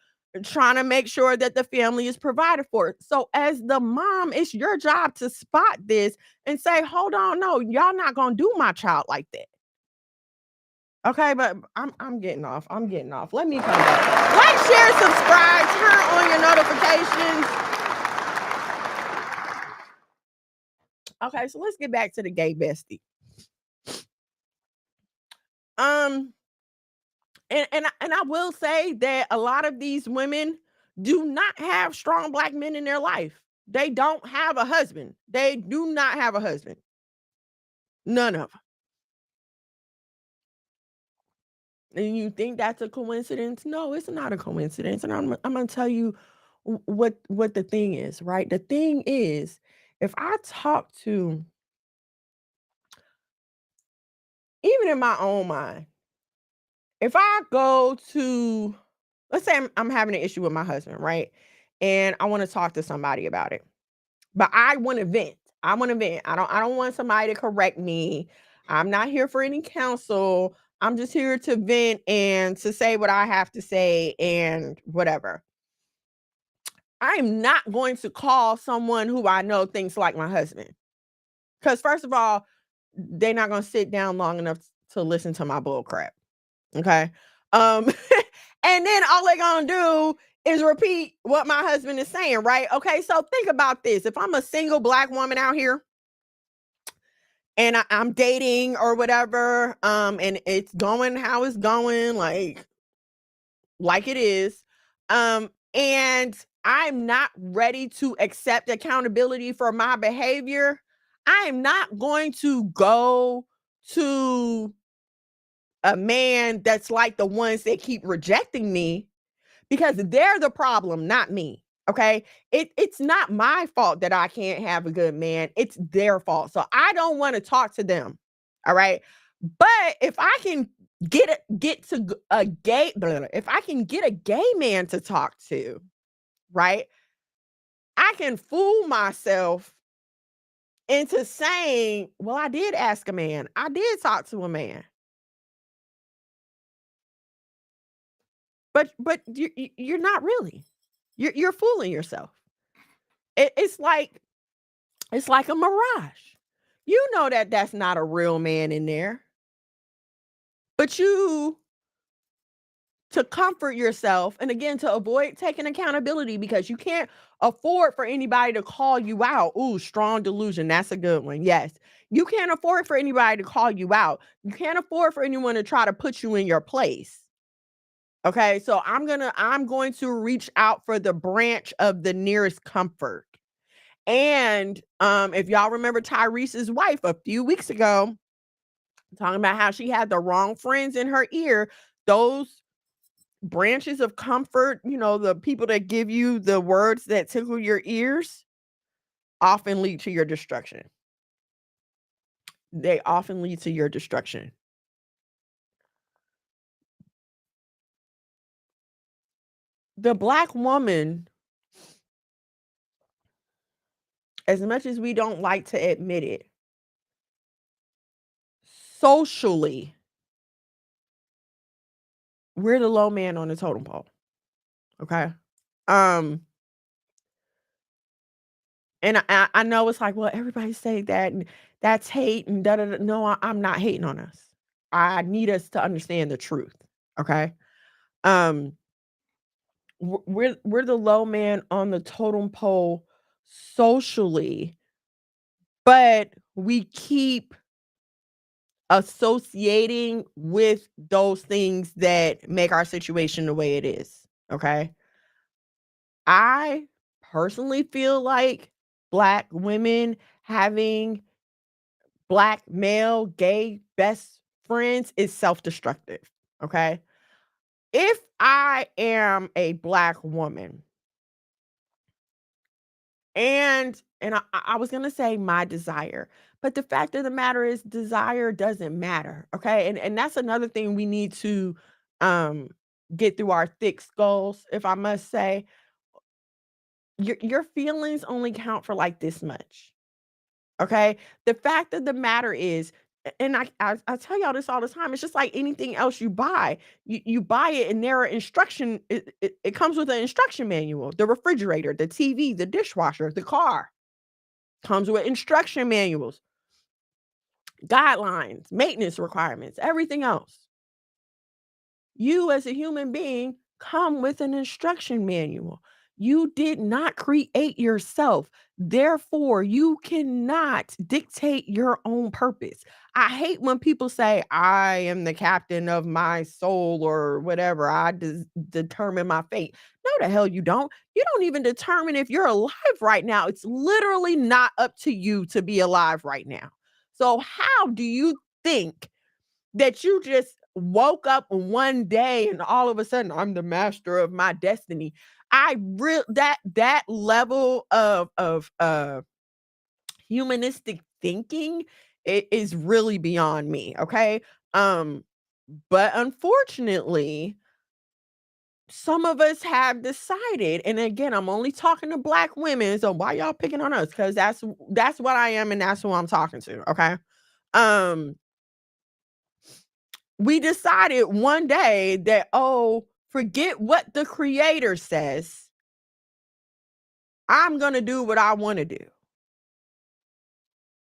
trying to make sure that the family is provided for. So, as the mom, it's your job to spot this and say, hold on, no, y'all not gonna do my child like that. Okay, but I'm getting off. I'm getting off. Let me come back. Like, share, subscribe, turn on your notifications. Okay, so let's get back to the gay bestie. Um, and I will say that a lot of these women do not have strong Black men in their life. They don't have a husband. They do not have a husband. None of them. And you think that's a coincidence? No, it's not a coincidence. And I'm gonna tell you what the thing is, right? The thing is, if I talk to, even in my own mind, if I go to, let's say I'm having an issue with my husband, right? And I want to talk to somebody about it. But I want to vent. I want to vent. I don't want somebody to correct me. I'm not here for any counsel. I'm just here to vent and to say what I have to say and whatever. I'm not going to call someone who I know thinks like my husband. Because first of all, they're not going to sit down long enough to listen to my bull crap. Okay. Um, and then all they're gonna do is repeat what my husband is saying, right? Okay, so think about this. If I'm a single Black woman out here and I'm dating or whatever, and it's going how it's going, like it is, and I'm not ready to accept accountability for my behavior, I am not going to go to a man that's like the ones that keep rejecting me because they're the problem, not me. Okay. It's not my fault that I can't have a good man. It's their fault. So I don't want to talk to them. All right. But if I can get to a gay, if I can get a gay man to talk to, right, I can fool myself into saying, well, I did ask a man. I did talk to a man. But you're not really. You're fooling yourself. It's like a mirage. You know that that's not a real man in there. But you, to comfort yourself, and again, to avoid taking accountability, because you can't afford for anybody to call you out. Ooh, strong delusion. That's a good one. Yes. You can't afford for anybody to call you out. You can't afford for anyone to try to put you in your place. Okay? So I'm going to reach out for the branch of the nearest comfort. And if y'all remember Tyrese's wife a few weeks ago talking about how she had the wrong friends in her ear, those branches of comfort, the people that give you the words that tickle your ears, often lead to your destruction. They often lead to your destruction. The Black woman, as much as we don't like to admit it, socially, we're the low man on the totem pole. Okay. Um, and I know it's like, well, everybody say that and that's hate and da da da. No, I'm not hating on us. I need us to understand the truth. Okay. Um, we're the low man on the totem pole socially, but we keep associating with those things that make our situation the way it is. Okay. I personally feel like Black women having Black male gay best friends is self-destructive. Okay. If I am a Black woman, and I was gonna say my desire, but the fact of the matter is desire doesn't matter. Okay. And that's another thing we need to um get through our thick skulls, if I must say. Your feelings only count for like this much. Okay. The fact of the matter is, and I tell y'all this all the time, it's just like anything else you buy. You buy it and there are it comes with an instruction manual. The refrigerator, the TV, the dishwasher, the car comes with instruction manuals, guidelines, maintenance requirements, everything else. You as a human being come with an instruction manual. You did not create yourself. Therefore, you cannot dictate your own purpose. I hate when people say, I am the captain of my soul or whatever. I determine my fate. No, the hell you don't. You don't even determine if you're alive right now. It's literally not up to you to be alive right now. So, how do you think that you just woke up one day and all of a sudden I'm the master of my destiny? I real that level of humanistic thinking is really beyond me. Okay. Um, but unfortunately, some of us have decided, and again, I'm only talking to Black women. So why y'all picking on us? Because that's what I am, and that's who I'm talking to. Okay. Um, we decided one day that, oh, forget what the creator says. I'm going to do what I want to do.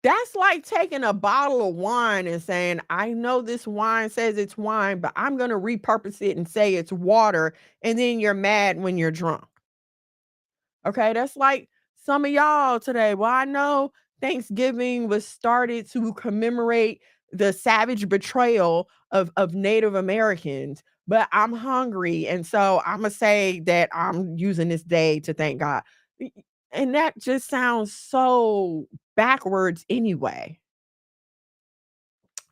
That's like taking a bottle of wine and saying, I know this wine says it's wine, but I'm going to repurpose it and say it's water. And then you're mad when you're drunk. Okay, that's like some of y'all today. Well, I know Thanksgiving was started to commemorate the savage betrayal of Native Americans, but I'm hungry. And so I'm going to say that I'm using this day to thank God. And that just sounds so backwards anyway.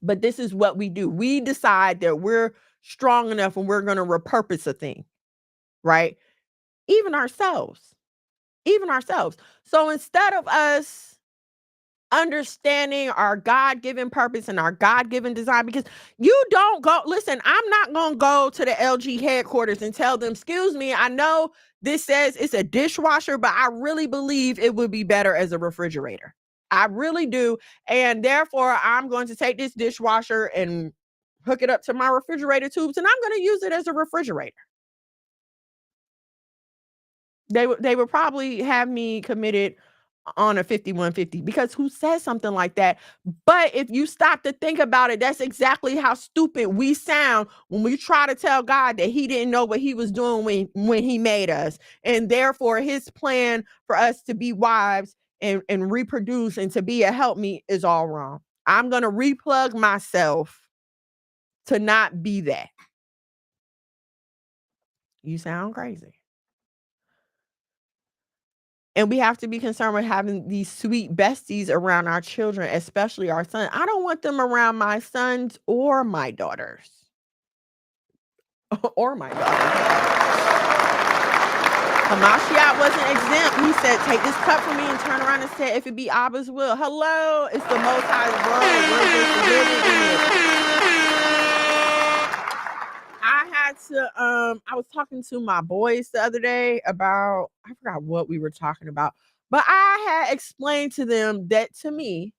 But this is what we do. We decide that we're strong enough and we're going to repurpose a thing, right? Even ourselves. Even ourselves. So instead of us understanding our God-given purpose and our God-given design, because you don't go, listen, I'm not going to go to the LG headquarters and tell them, excuse me, I know this says it's a dishwasher, but I really believe it would be better as a refrigerator. I really do. And therefore, I'm going to take this dishwasher and hook it up to my refrigerator tubes, and I'm going to use it as a refrigerator. They would probably have me committed on a 5150, because who says something like that? But if you stop to think about it, that's exactly how stupid we sound when we try to tell God that he didn't know what he was doing when he made us. And therefore his plan for us to be wives and reproduce and to be a helpmeet is all wrong. I'm going to replug myself to not be that. You sound crazy. And we have to be concerned with having these sweet besties around our children, especially our son. I don't want them around my sons or my daughters. Or my daughters. Hamashiach wasn't exempt. He said, take this cup from me, and turn around and said, if it be Abba's will. Hello, it's the Most High's word. We're just living in it. I had to I was talking to my boys the other day about, I forgot what we were talking about, but I had explained to them that to me,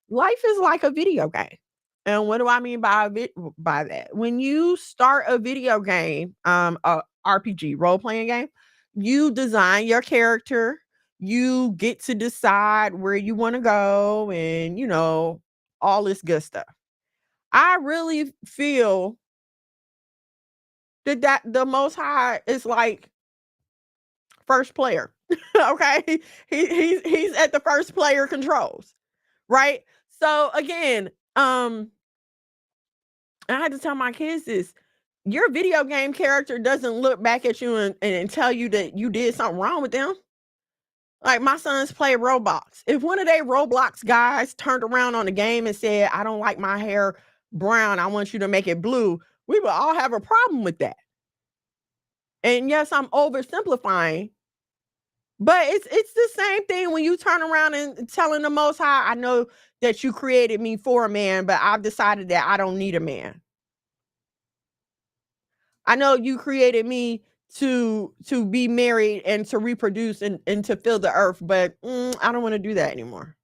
life is like a video game. And what do I mean by that? When you start a video game, a RPG, role playing game, you design your character, you get to decide where you want to go, and all this good stuff. I really feel that the Most High is like first player. Okay, he's at the first player controls, right? So again, I had to tell my kids this: your video game character doesn't look back at you and tell you that you did something wrong with them. Like, my sons play Roblox. If one of their Roblox guys turned around on the game and said, I don't like my hair brown, I want you to make it blue, we would all have a problem with that. And yes, I'm oversimplifying, but it's the same thing when you turn around and telling the Most High, I know that you created me for a man, but I've decided that I don't need a man. I know you created me to be married and to reproduce and to fill the earth, but I don't want to do that anymore.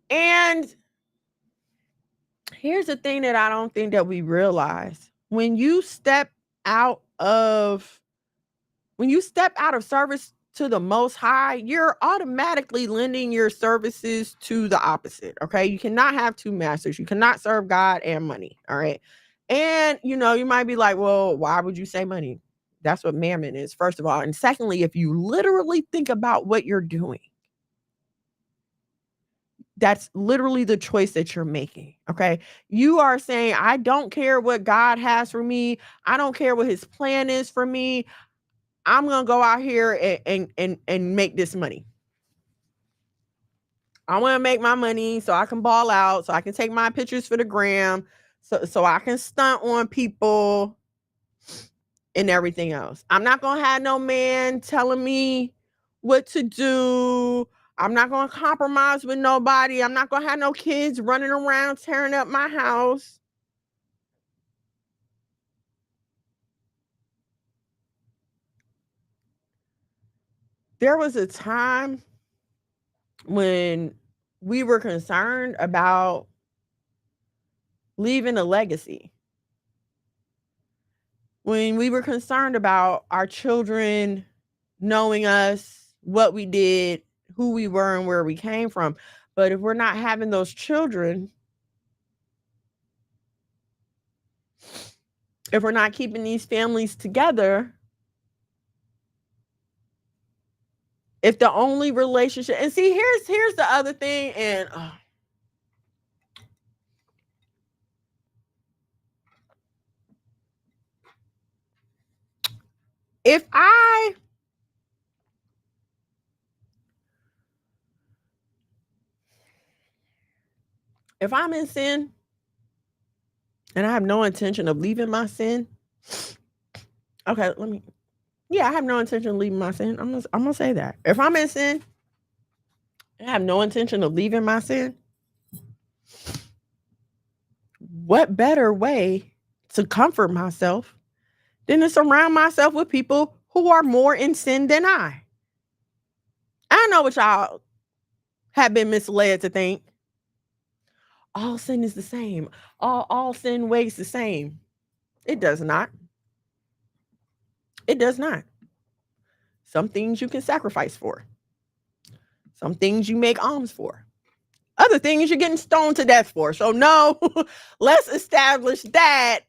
And here's the thing that I don't think that we realize. When you step out of service to the Most High, you're automatically lending your services to the opposite. Okay. You cannot have two masters. You cannot serve God and money. All right. And you might be like, well, why would you say money? That's what mammon is, first of all. And secondly, if you literally think about what you're doing, that's literally the choice that you're making. Okay. You are saying, I don't care what God has for me. I don't care what his plan is for me. I'm going to go out here and make this money. I want to make my money so I can ball out, so I can take my pictures for the gram, so I can stunt on people and everything else. I'm not going to have no man telling me what to do. I'm not going to compromise with nobody. I'm not going to have no kids running around tearing up my house. There was a time when we were concerned about leaving a legacy. When we were concerned about our children knowing us, what we did, who we were, and where we came from. But if we're not having those children, if we're not keeping these families together, if the only relationship, and see, here's the other thing, and if I If I'm in sin and I have no intention of leaving my sin, okay, I have no intention of leaving my sin. I'm gonna say that. If I'm in sin and I have no intention of leaving my sin, what better way to comfort myself than to surround myself with people who are more in sin than I? I know what y'all have been misled to think. All sin is the same. All sin weighs the same. It does not. It does not. Some things you can sacrifice for. Some things you make alms for. Other things you're getting stoned to death for. So no, let's establish that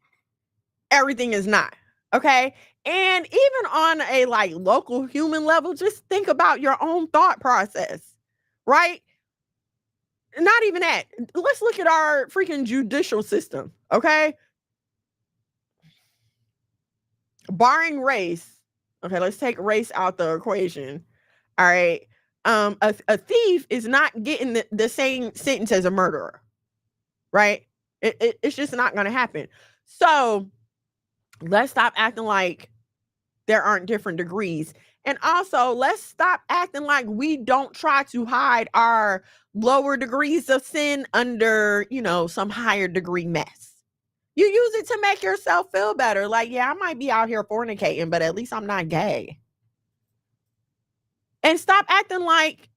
everything is not. Okay? And even on a like local human level, just think about your own thought process. Right? Not even that. Let's look at our freaking judicial system. Okay? Barring race. Okay, let's take race out the equation. All right. A thief is not getting the same sentence as a murderer, right? It's just not going to happen. So let's stop acting like there aren't different degrees. And also, let's stop acting like we don't try to hide our lower degrees of sin under, some higher degree mess. You use it to make yourself feel better. Like, yeah, I might be out here fornicating, but at least I'm not gay. And stop acting like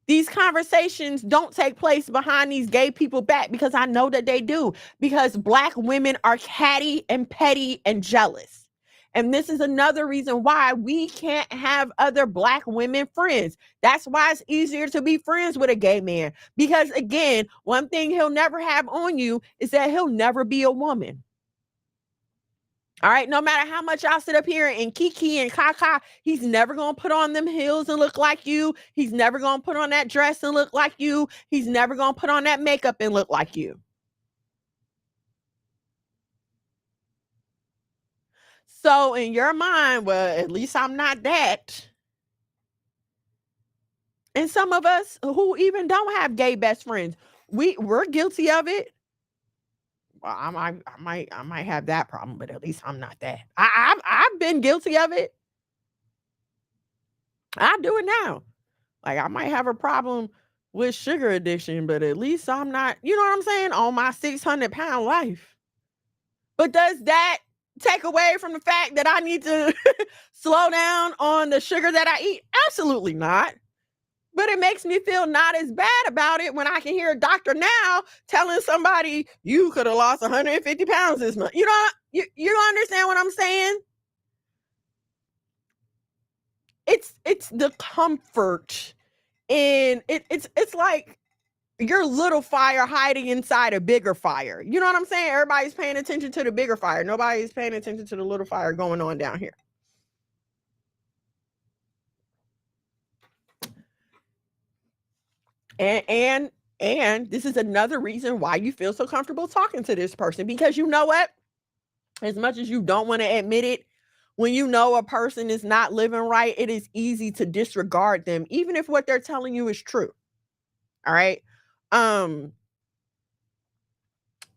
these conversations don't take place behind these gay people back, because I know that they do. Because Black women are catty and petty and jealous. And this is another reason why we can't have other Black women friends. That's why it's easier to be friends with a gay man. Because again, one thing he'll never have on you is that he'll never be a woman. All right, no matter how much y'all sit up here and kiki and kaka, he's never going to put on them heels and look like you. He's never going to put on that dress and look like you. He's never going to put on that makeup and look like you. So in your mind, well, at least I'm not that. And some of us who even don't have gay best friends, we're guilty of it. Well, I might have that problem, but at least I'm not that. I've been guilty of it. I do it now. Like, I might have a problem with sugar addiction, but at least I'm not, you know what I'm saying, on my 600-pound life. But does that take away from the fact that I need to slow down on the sugar that I eat? Absolutely not. But it makes me feel not as bad about it when I can hear a doctor now telling somebody, you could have lost 150 pounds this month. You don't understand what I'm saying? It's the comfort. And it's like your little fire hiding inside a bigger fire. You know what I'm saying? Everybody's paying attention to the bigger fire. Nobody's paying attention to the little fire going on down here. And this is another reason why you feel so comfortable talking to this person, because you know what? As much as you don't want to admit it, when you know a person is not living right, it is easy to disregard them, even if what they're telling you is true. All right. And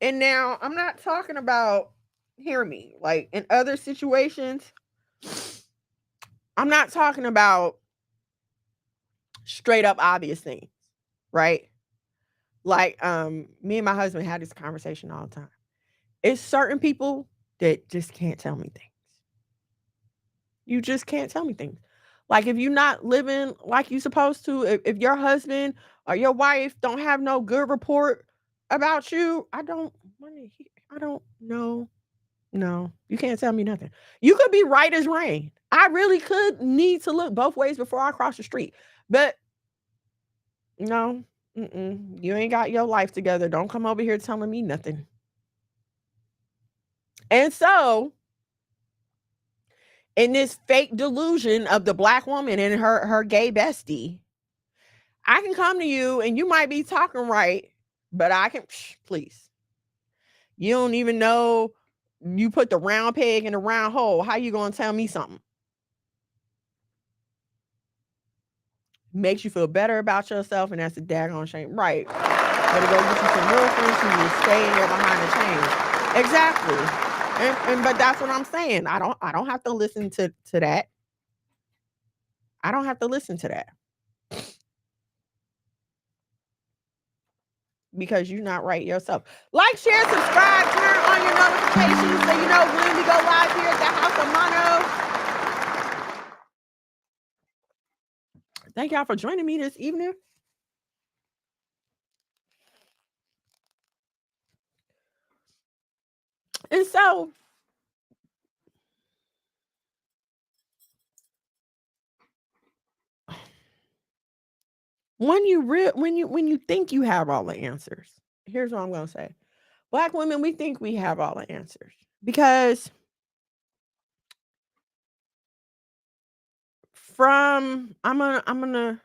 now I'm not talking about, hear me, like in other situations, I'm not talking about straight up obvious things, right? Like, me and my husband had this conversation all the time. It's certain people that just can't tell me things. You just can't tell me things. Like, if you're not living like you're supposed to, if your husband or your wife don't have no good report about you, I don't know. No, you can't tell me nothing. You could be right as rain. I really could need to look both ways before I cross the street. But no, you ain't got your life together. Don't come over here telling me nothing. And so, in this fake delusion of the Black woman and her gay bestie, I can come to you and you might be talking right, but I can, please. You don't even know you put the round peg in the round hole. How you going to tell me something? Makes you feel better about yourself, and that's a daggone shame. Right. Better go get you some real friends who will stay in there behind the chains. Exactly. And but that's what I'm saying. I don't have to listen to that. I don't have to listen to that. Because you're not right yourself. Like, share, subscribe, turn on your notifications so you know when we go live here at the House of Mono. Thank y'all for joining me this evening. And so, when you think you have all the answers, here's what I'm gonna say. Black women, we think we have all the answers because I'm gonna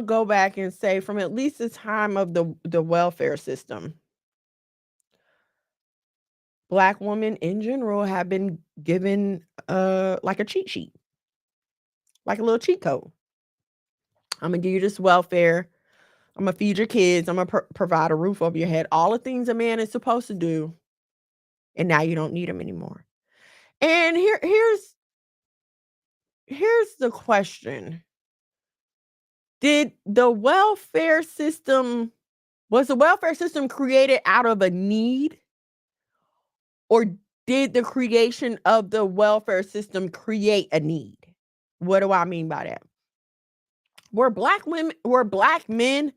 go back and say from at least the time of the welfare system, Black women in general have been given like a cheat sheet, like a little cheat code. I'm gonna give you this welfare. I'm gonna feed your kids. I'm gonna provide a roof over your head. All the things a man is supposed to do, and now you don't need them anymore. And here's the question: was the welfare system created out of a need, or did the creation of the welfare system create a need? What do I mean by that? Were black men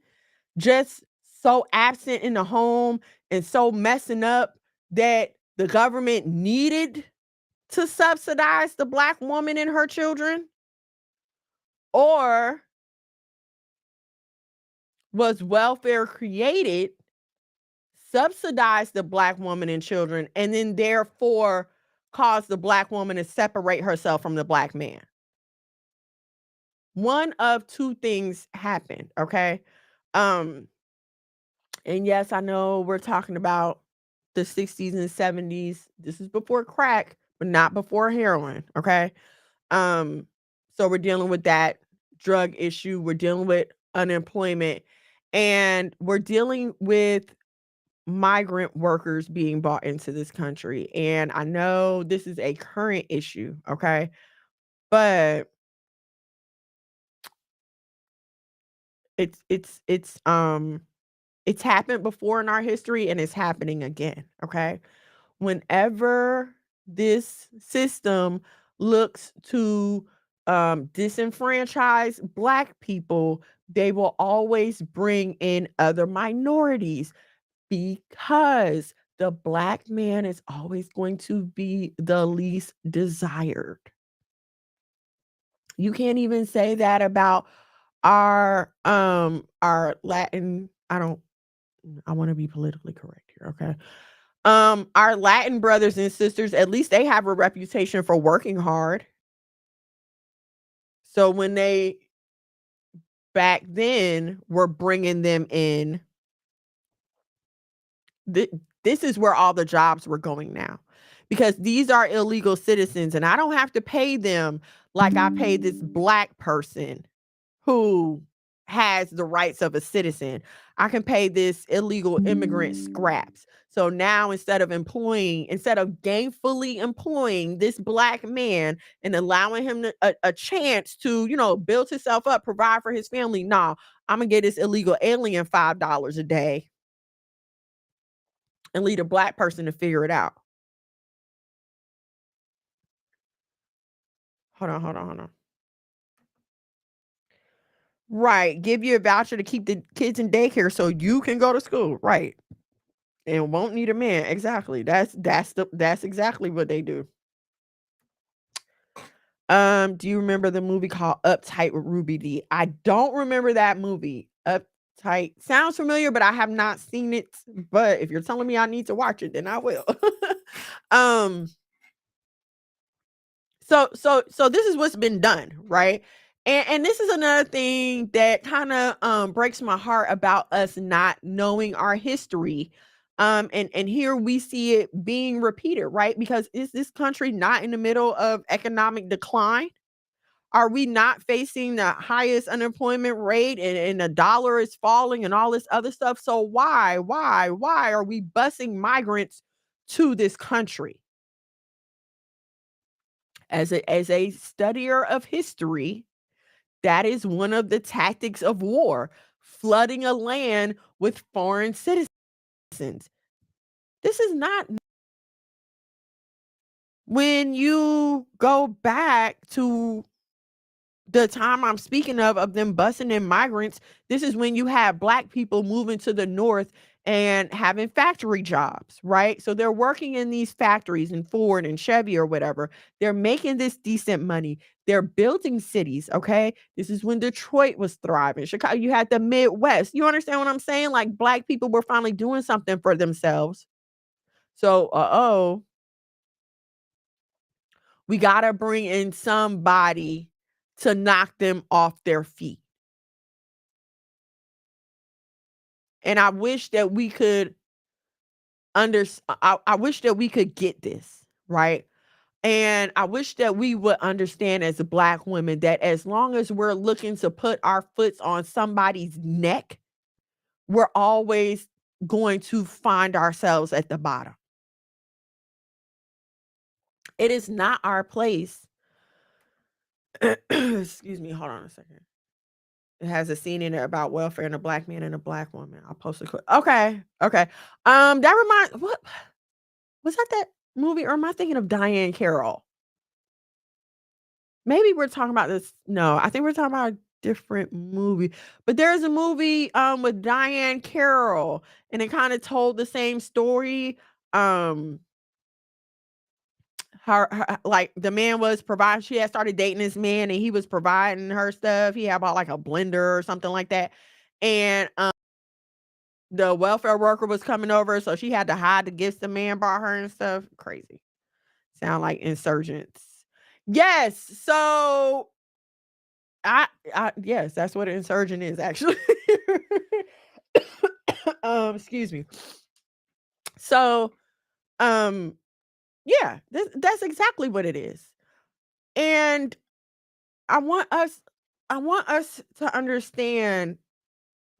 just so absent in the home and so messing up that the government needed to subsidize the Black woman and her children? Or was welfare created, subsidize the Black woman and children, and then therefore cause the Black woman to separate herself from the Black man? One of two things happened, okay? And yes, I know we're talking about the 60s and 70s. This is before crack, but not before heroin, okay? So we're dealing with that drug issue, we're dealing with unemployment, and we're dealing with migrant workers being brought into this country. And I know this is a current issue, okay? But it's happened before in our history and it's happening again, okay? Whenever this system looks to disenfranchise Black people, they will always bring in other minorities because the Black man is always going to be the least desired. You can't even say that about our Latin. I want to be politically correct here, okay? Our Latin brothers and sisters, at least they have a reputation for working hard. So when they back then were bringing them in, this is where all the jobs were going now, because these are illegal citizens and I don't have to pay them like I pay this Black person who has the rights of a citizen. I can pay this illegal immigrant scraps. So now instead of gainfully employing this Black man and allowing him a chance to, build himself up, provide for his family, nah, I'm gonna get this illegal alien $5 a day and leave a Black person to figure it out. Hold on. Right. Give you a voucher to keep the kids in daycare so you can go to school. Right. And won't need a man. Exactly. That's exactly what they do. Do you remember the movie called Uptight with Ruby Dee? I don't remember that movie. Uptight sounds familiar, but I have not seen it. But if you're telling me I need to watch it, then I will. So this is what's been done, right? And this is another thing that kind of breaks my heart about us not knowing our history. And here we see it being repeated, right? Because is this country not in the middle of economic decline? Are we not facing the highest unemployment rate and the dollar is falling and all this other stuff? So why are we busing migrants to this country? As a studier of history, that is one of the tactics of war, flooding a land with foreign citizens. This is not when you go back to the time I'm speaking of them busing in migrants, this is when you have Black people moving to the North and having factory jobs, right? So they're working in these factories in Ford and Chevy or whatever. They're making this decent money. They're building cities, okay? This is when Detroit was thriving. Chicago, you had the Midwest. You understand what I'm saying? Like Black people were finally doing something for themselves. So, we gotta bring in somebody to knock them off their feet. And I wish that we could I wish that we could get this, right? And I wish that we would understand as Black women that as long as we're looking to put our foots on somebody's neck, we're always going to find ourselves at the bottom. It is not our place. Excuse me, hold on a second. It has a scene in there about welfare and a Black man and a Black woman. I'll post a quick. Okay, okay. That reminds what was that movie, or am I thinking of Diane Carroll? Maybe we're talking about this. No, I think we're talking about a different movie. But there's a movie with Diane Carroll, and it kind of told the same story. Um her like the man was providing, she had started dating this man and he was providing her stuff. He had about like a blender or something like that. And the welfare worker was coming over, so she had to hide the gifts the man brought her and stuff. Crazy. Sound like insurgents. Yes. So I yes, that's what an insurgent is actually. Excuse me. So, um, yeah, that's exactly what it is. And I want us I want us to understand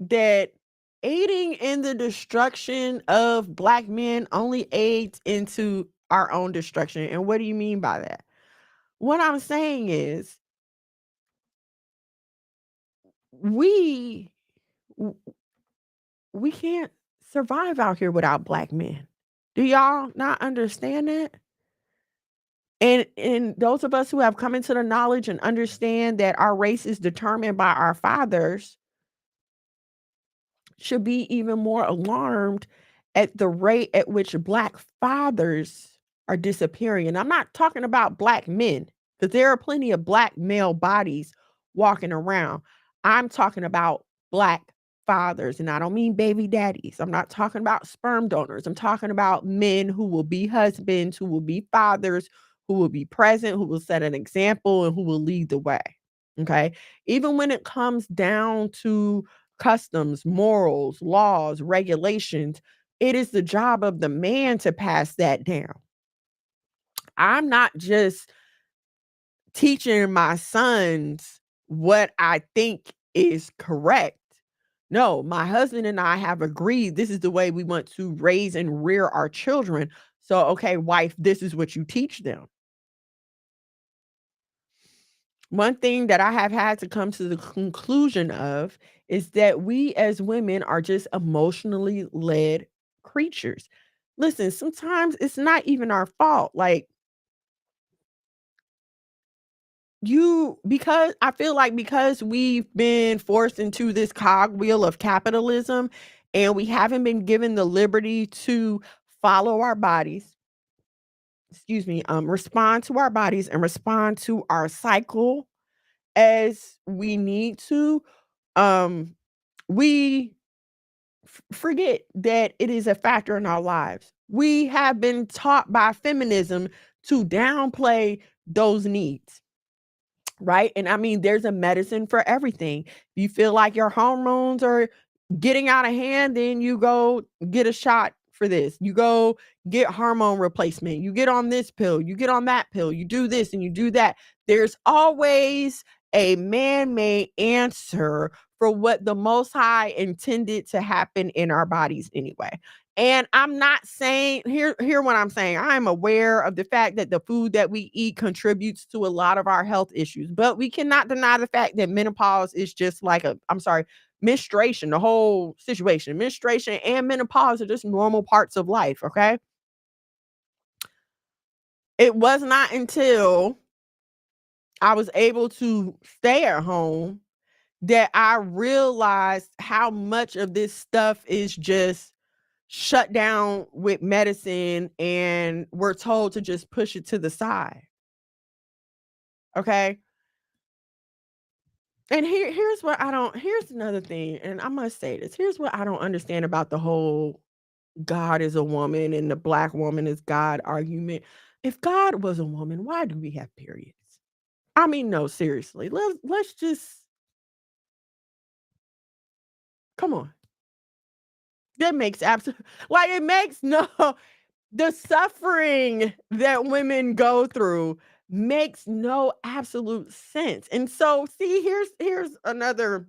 that aiding in the destruction of Black men only aids into our own destruction. And what do you mean by that? What I'm saying is we w- we can't survive out here without Black men. Do y'all not understand that? And those of us who have come into the knowledge and understand that our race is determined by our fathers should be even more alarmed at the rate at which Black fathers are disappearing. And I'm not talking about Black men, because there are plenty of Black male bodies walking around. I'm talking about Black fathers, and I don't mean baby daddies. I'm not talking about sperm donors. I'm talking about men who will be husbands, who will be fathers, who will be present, who will set an example, and who will lead the way. Okay. Even when it comes down to customs, morals, laws, regulations, it is the job of the man to pass that down. I'm not just teaching my sons what I think is correct. No, my husband and I have agreed this is the way we want to raise and rear our children. So, okay, wife, this is what you teach them. One thing that I have had to come to the conclusion of is that we as women are just emotionally led creatures. Listen, sometimes it's not even our fault. Like because I feel like because we've been forced into this cogwheel of capitalism and we haven't been given the liberty to follow our bodies, excuse me, respond to our bodies and respond to our cycle as we need to, um, we forget that it is a factor in our lives. We have been taught by feminism to downplay those needs, right? And I mean, there's a medicine for everything. If you feel like your hormones are getting out of hand, then you go get a shot for this. You go get hormone replacement. You get on this pill. You get on that pill. You do this and you do that. There's always a man-made answer for what the Most High intended to happen in our bodies anyway. And I'm not saying, hear what I'm saying. I am aware of the fact that the food that we eat contributes to a lot of our health issues, but we cannot deny the fact that menopause is just like menstruation, the whole situation. Menstruation and menopause are just normal parts of life, okay? It was not until I was able to stay at home that I realized how much of this stuff is just shut down with medicine and we're told to just push it to the side. Okay. And here's what here's another thing, and I must say this. Here's what I don't understand about the whole God is a woman and the black woman is God argument. If God was a woman, why do we have periods? I mean, no, seriously. Let's just come on. That makes absolute like it makes no the suffering that women go through makes no absolute sense. And so, see, here's another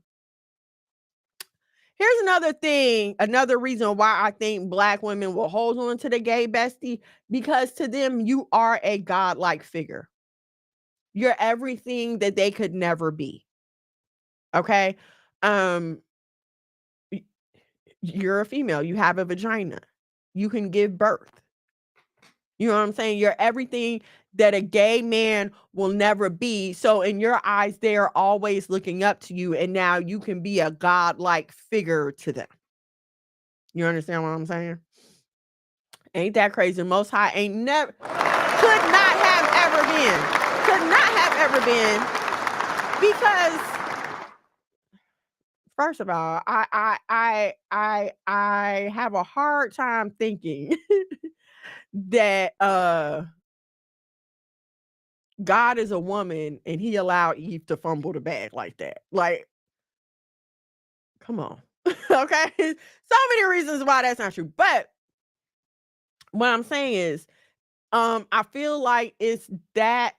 thing, another reason why I think black women will hold on to the gay bestie, because to them you are a godlike figure. You're everything that they could never be. Okay? Um y- you're a female, you have a vagina. You can give birth. You know what I'm saying? You're everything that a gay man will never be. So in your eyes, they are always looking up to you, and now you can be a godlike figure to them. You understand what I'm saying? Ain't that crazy? Most High ain't never could not have ever been. Could not have ever been because first of all, I have a hard time thinking that God is a woman and he allowed Eve to fumble the bag like that. Like, come on. Okay. So many reasons why that's not true. But what I'm saying is, I feel like it's that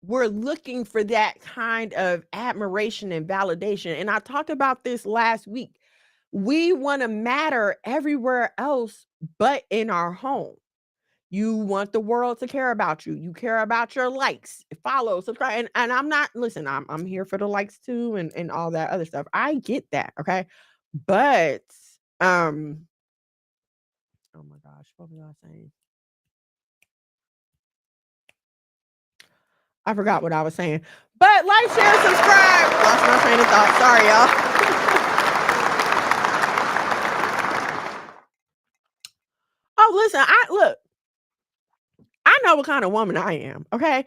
we're looking for that kind of admiration and validation. And I talked about this last week. We want to matter everywhere else but in our home. You want the world to care about you. You care about your likes, follow, subscribe. And I'm not, listen, I'm here for the likes too and all that other stuff. I get that. Okay. But oh my gosh, what was I saying? I forgot what I was saying. But like, share, subscribe. Lost my train of thought. Sorry, y'all. Oh, listen, I know what kind of woman I am. Okay.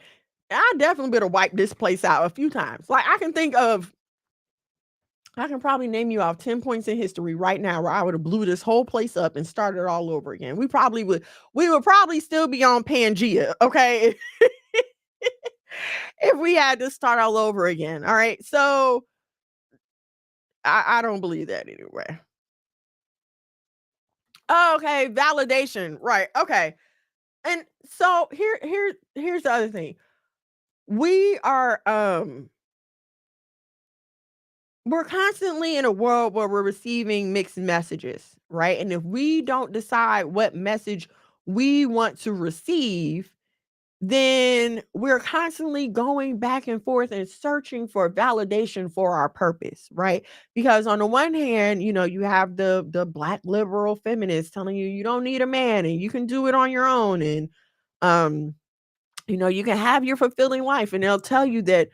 I definitely better wipe this place out a few times. Like I can probably name you off 10 points in history right now where I would have blew this whole place up and started it all over again. We would probably still be on Pangea, okay? If we had to start all over again. All right. So I don't believe that anyway. Oh, okay. Validation. Right. Okay. And so here's the other thing. We are we're constantly in a world where we're receiving mixed messages, right? And if we don't decide what message we want to receive, then we're constantly going back and forth and searching for validation for our purpose, right? Because on the one hand, you have the black liberal feminists telling you you don't need a man and you can do it on your own, and um you can have your fulfilling life, and they'll tell you that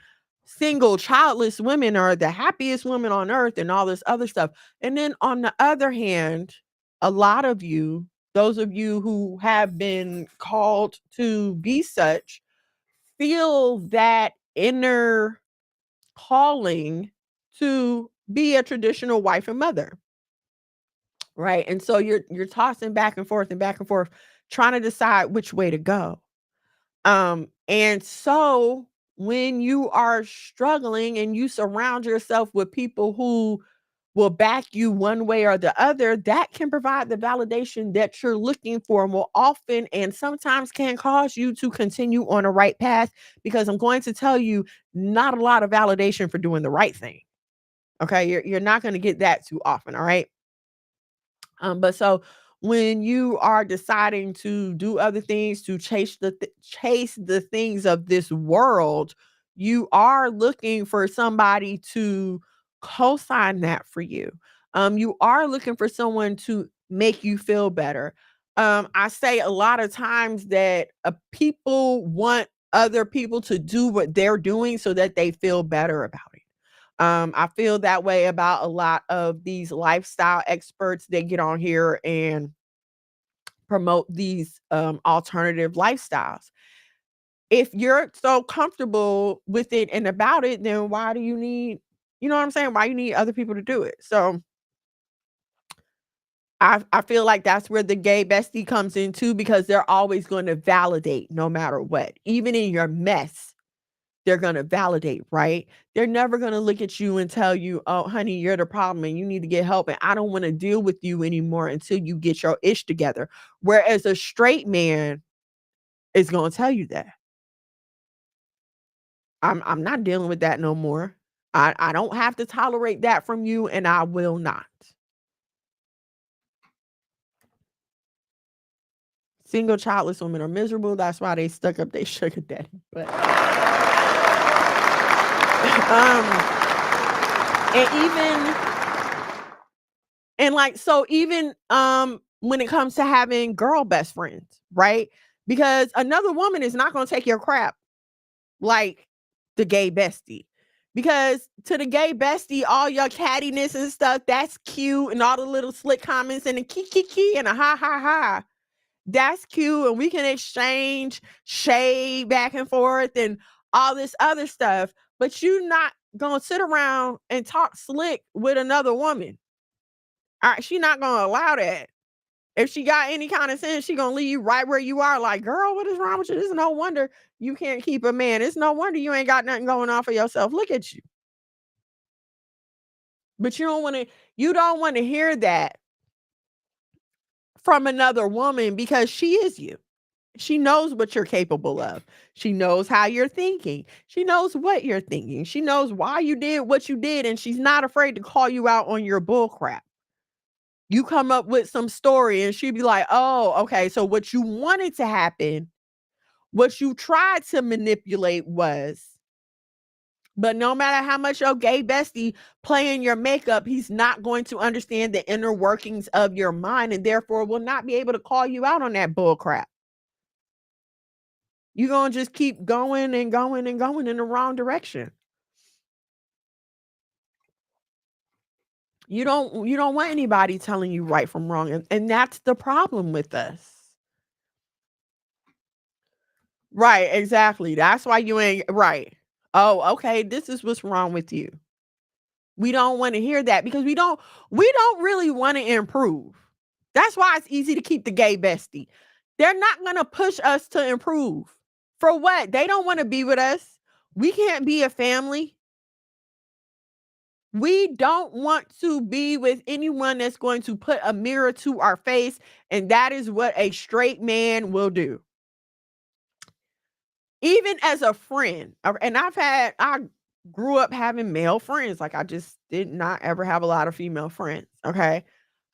single childless women are the happiest women on earth and all this other stuff. And then on the other hand, a lot of you, those of you who have been called to be such, feel that inner calling to be a traditional wife and mother, right? And so you're tossing back and forth and back and forth trying to decide which way to go. And so when you are struggling and you surround yourself with people who will back you one way or the other, that can provide the validation that you're looking for and will often and sometimes can cause you to continue on a right path. Because I'm going to tell you, not a lot of validation for doing the right thing. Okay. You're not going to get that too often. All right. But so when you are deciding to do other things to chase the things of this world, you are looking for somebody to co-sign that for you. You are looking for someone to make you feel better. I say a lot of times that people want other people to do what they're doing so that they feel better about it. I feel that way about a lot of these lifestyle experts that get on here and promote these alternative lifestyles. If you're so comfortable with it and about it, then why do you need, you know what I'm saying? Why you need other people to do it? So I feel like that's where the gay bestie comes in too, because they're always going to validate no matter what, even in your mess. They're gonna validate, right? They're never gonna look at you and tell you, "Oh, honey, you're the problem and you need to get help, and I don't wanna deal with you anymore until you get your ish together." Whereas a straight man is gonna tell you that. I'm not dealing with that no more. I don't have to tolerate that from you, and I will not. Single childless women are miserable. That's why they stuck up their sugar daddy. But um, and even when it comes to having girl best friends, right? Because another woman is not going to take your crap like the gay bestie. Because to the gay bestie, all your cattiness and stuff, that's cute, and all the little slick comments and the kiki and a ha ha ha. That's cute, and we can exchange shade back and forth and all this other stuff. But you not gonna sit around and talk slick with another woman. All right, she not gonna allow that. If she got any kind of sense, she gonna leave you right where you are. Like, girl, what is wrong with you? It's no wonder you can't keep a man. It's no wonder you ain't got nothing going on for yourself. Look at you. But you don't want to hear that from another woman because she is you. She knows what you're capable of. She knows how you're thinking. She knows what you're thinking. She knows why you did what you did, and she's not afraid to call you out on your bull crap. You come up with some story and she'd be like, "Oh, okay, so what you wanted to happen, what you tried to manipulate was," but no matter how much your gay bestie playing your makeup, he's not going to understand the inner workings of your mind and therefore will not be able to call you out on that bull crap. You're going to just keep going and going and going in the wrong direction. You don't want anybody telling you right from wrong, and that's the problem with us. Right, exactly. That's why you ain't right. Oh, okay, this is what's wrong with you. We don't wanna hear that because we don't really wanna improve. That's why it's easy to keep the gay bestie. They're not gonna push us to improve. For what? They don't wanna be with us. We can't be a family. We don't want to be with anyone that's going to put a mirror to our face, and that is what a straight man will do. Even as a friend, and I grew up having male friends, like, I just did not ever have a lot of female friends, okay?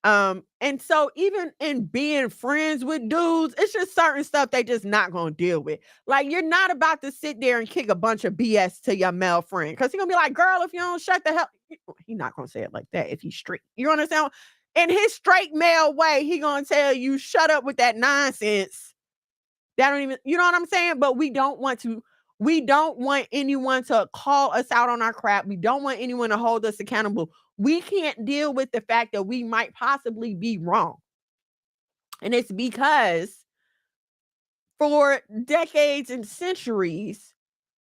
And so even in being friends with dudes, it's just certain stuff they just not gonna deal with. Like, you're not about to sit there and kick a bunch of BS to your male friend because he's gonna be like, "Girl, if you don't shut the hell," he not gonna say it like that if he's straight. You understand? In his straight male way, he gonna tell you, "Shut up with that nonsense." That don't even, you know what I'm saying? But we don't want anyone to call us out on our crap. We don't want anyone to hold us accountable. We can't deal with the fact that we might possibly be wrong. And it's because for decades and centuries,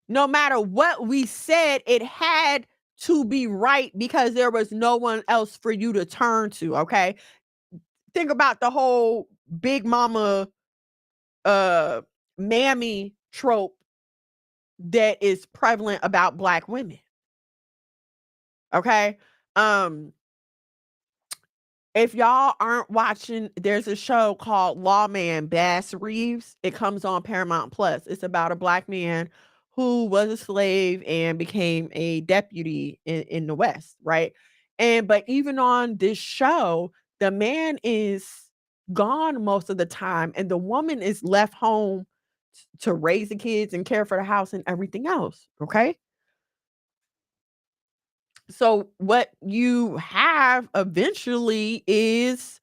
no matter what we said, it had to be right because there was no one else for you to turn to. Okay. Think about the whole big mama uh mammy trope that is prevalent about black women. Okay. Um, If y'all aren't watching, there's a show called Lawman, Bass Reeves. It comes on Paramount Plus. It's about a black man who was a slave and became a deputy in the West, right? But even on this show, the man is gone most of the time, and the woman is left home to raise the kids and care for the house and everything else. Okay. So what you have eventually is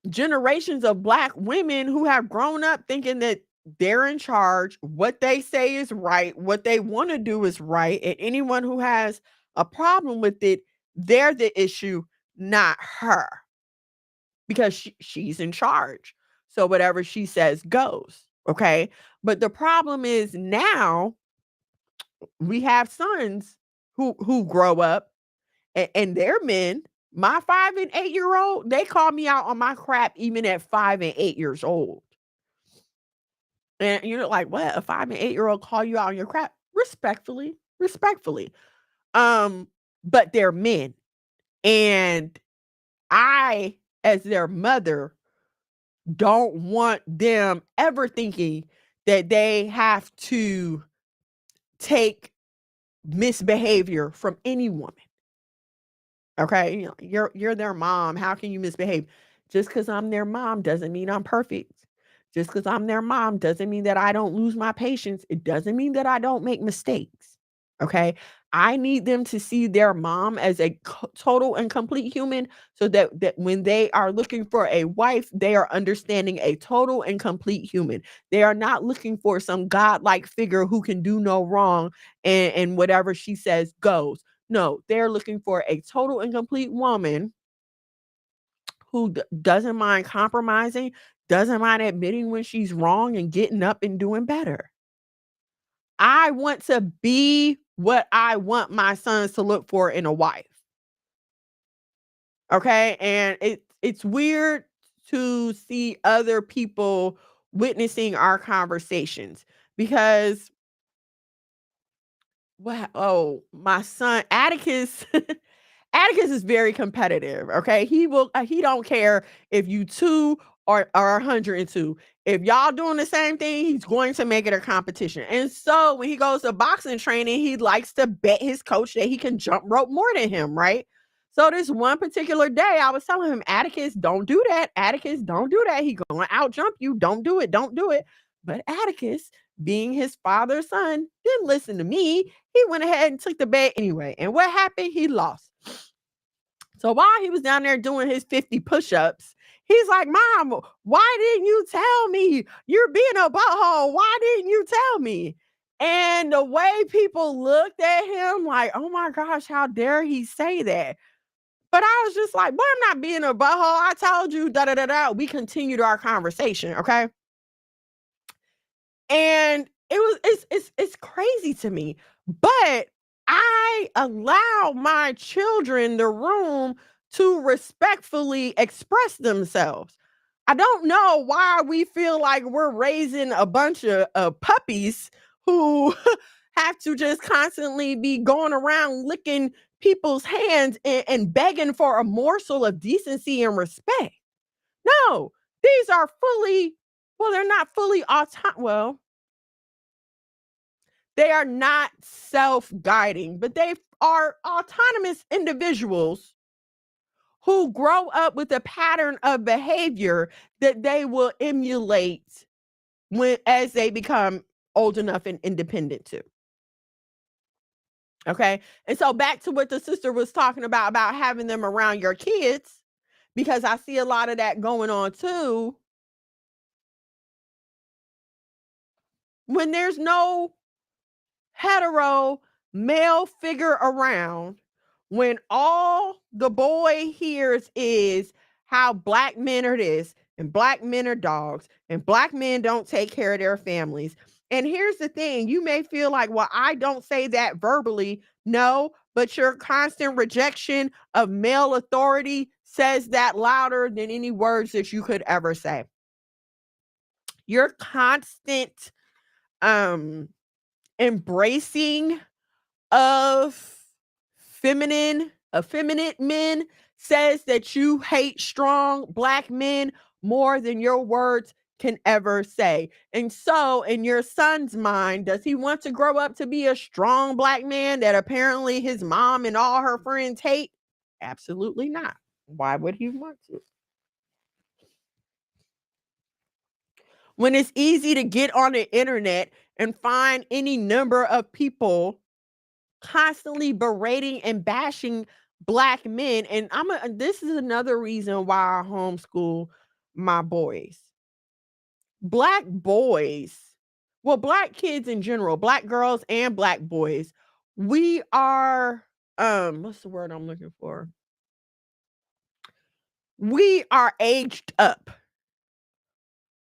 generations of black women who have grown up thinking that they're in charge, what they say is right, what they want to do is right, and anyone who has a problem with it, they're the issue, not her, because she's in charge. So whatever she says goes. Okay. But the problem is now we have sons who grow up and they're men. My 5 and 8 year old, they call me out on my crap even at 5 and 8 years old. And you're like, what? A 5 and 8 year old call you out on your crap? Respectfully, respectfully. But they're men. And I, as their mother, don't want them ever thinking that they have to take misbehavior from any woman. Okay, you know, you're their mom. How can you misbehave? Just because I'm their mom doesn't mean I'm perfect. Just because I'm their mom doesn't mean that I don't lose my patience. It doesn't mean that I don't make mistakes. Okay. I need them to see their mom as a total and complete human so that when they are looking for a wife, they are understanding a total and complete human. They are not looking for some godlike figure who can do no wrong and whatever she says goes. No, they're looking for a total and complete woman who doesn't mind compromising, doesn't mind admitting when she's wrong and getting up and doing better. I want to be what I want my sons to look for in a wife. Okay? And it's weird to see other people witnessing our conversations because my son Atticus Atticus is very competitive, okay? He don't care if you 2 or 102. If y'all doing the same thing, he's going to make it a competition. And so when he goes to boxing training, he likes to bet his coach that he can jump rope more than him, right? So this one particular day, I was telling him, Atticus, don't do that. Atticus, don't do that. He gonna out jump you. Don't do it. Don't do it. But Atticus, being his father's son, didn't listen to me. He went ahead and took the bet anyway. And what happened? He lost. So while he was down there doing his 50 push-ups, he's like, Mom, why didn't you tell me? You're being a butthole. Why didn't you tell me? And the way people looked at him like, oh my gosh, how dare he say that? But I was just like, boy, I'm not being a butthole. I told you, da da da da. We continued our conversation, okay? And it's crazy to me. But I allow my children the room to respectfully express themselves. I don't know why we feel like we're raising a bunch of puppies who have to just constantly be going around licking people's hands and begging for a morsel of decency and respect. No, these are they're not fully autonomous. They are not self-guiding, but they are autonomous individuals who grow up with a pattern of behavior that they will emulate as they become old enough and independent too. Okay. And so back to what the sister was talking about having them around your kids, because I see a lot of that going on too. When there's no hetero male figure around, when all the boy hears is how black men are this and black men are dogs and black men don't take care of their families. And here's the thing, you may feel like, well, I don't say that verbally. No, but your constant rejection of male authority says that louder than any words that you could ever say. Your constant embracing of effeminate men says that you hate strong Black men more than your words can ever say. And so, in your son's mind, does he want to grow up to be a strong Black man that apparently his mom and all her friends hate? Absolutely not. Why would he want to? When it's easy to get on the internet and find any number of people constantly berating and bashing Black men. And this is another reason why I homeschool my boys. Black boys, well, Black kids in general, Black girls and Black boys, we are what's the word I'm looking for? We are aged up.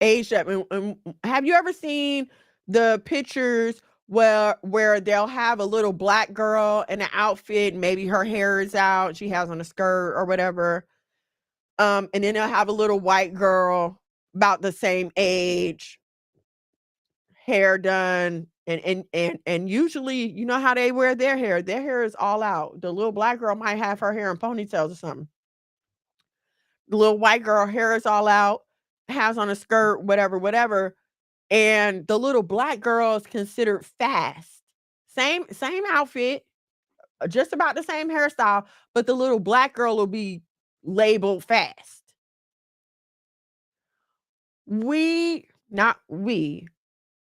Aged up. And have you ever seen the pictures where they'll have a little Black girl in an outfit, maybe her hair is out, she has on a skirt or whatever. And then they'll have a little white girl about the same age, hair done, and usually, you know how they wear their hair. Their hair is all out. The little Black girl might have her hair in ponytails or something. The little white girl hair is all out, has on a skirt, whatever, whatever. And the little Black girl is considered fast. Same outfit, just about the same hairstyle, but the little Black girl will be labeled fast. Not we,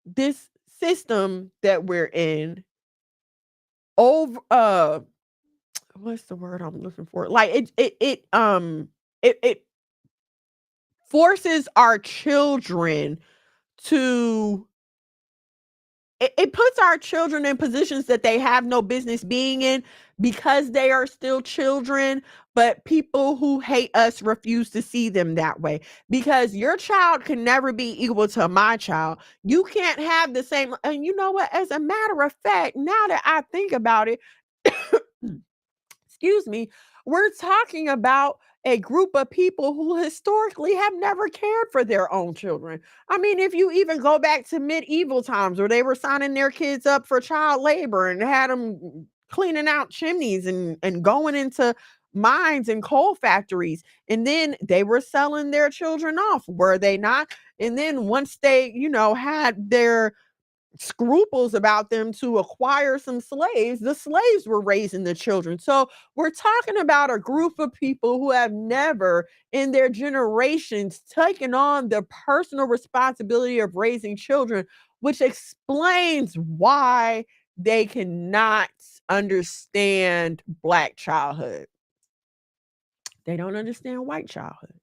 this system that we're in over what's the word I'm looking for? Like it forces our children to it puts our children in positions that they have no business being in because they are still children, but people who hate us refuse to see them that way. Because your child can never be equal to my child. You can't have the same. And you know what? As a matter of fact, now that I think about it, excuse me, we're talking about a group of people who historically have never cared for their own children. I mean, if you even go back to medieval times where they were signing their kids up for child labor and had them cleaning out chimneys and going into mines and coal factories, and then they were selling their children off, were they not? And then once they, had their scruples about them to acquire some slaves, the slaves were raising the children. So we're talking about a group of people who have never in their generations taken on the personal responsibility of raising children, which explains why they cannot understand Black childhood. They don't understand white childhood.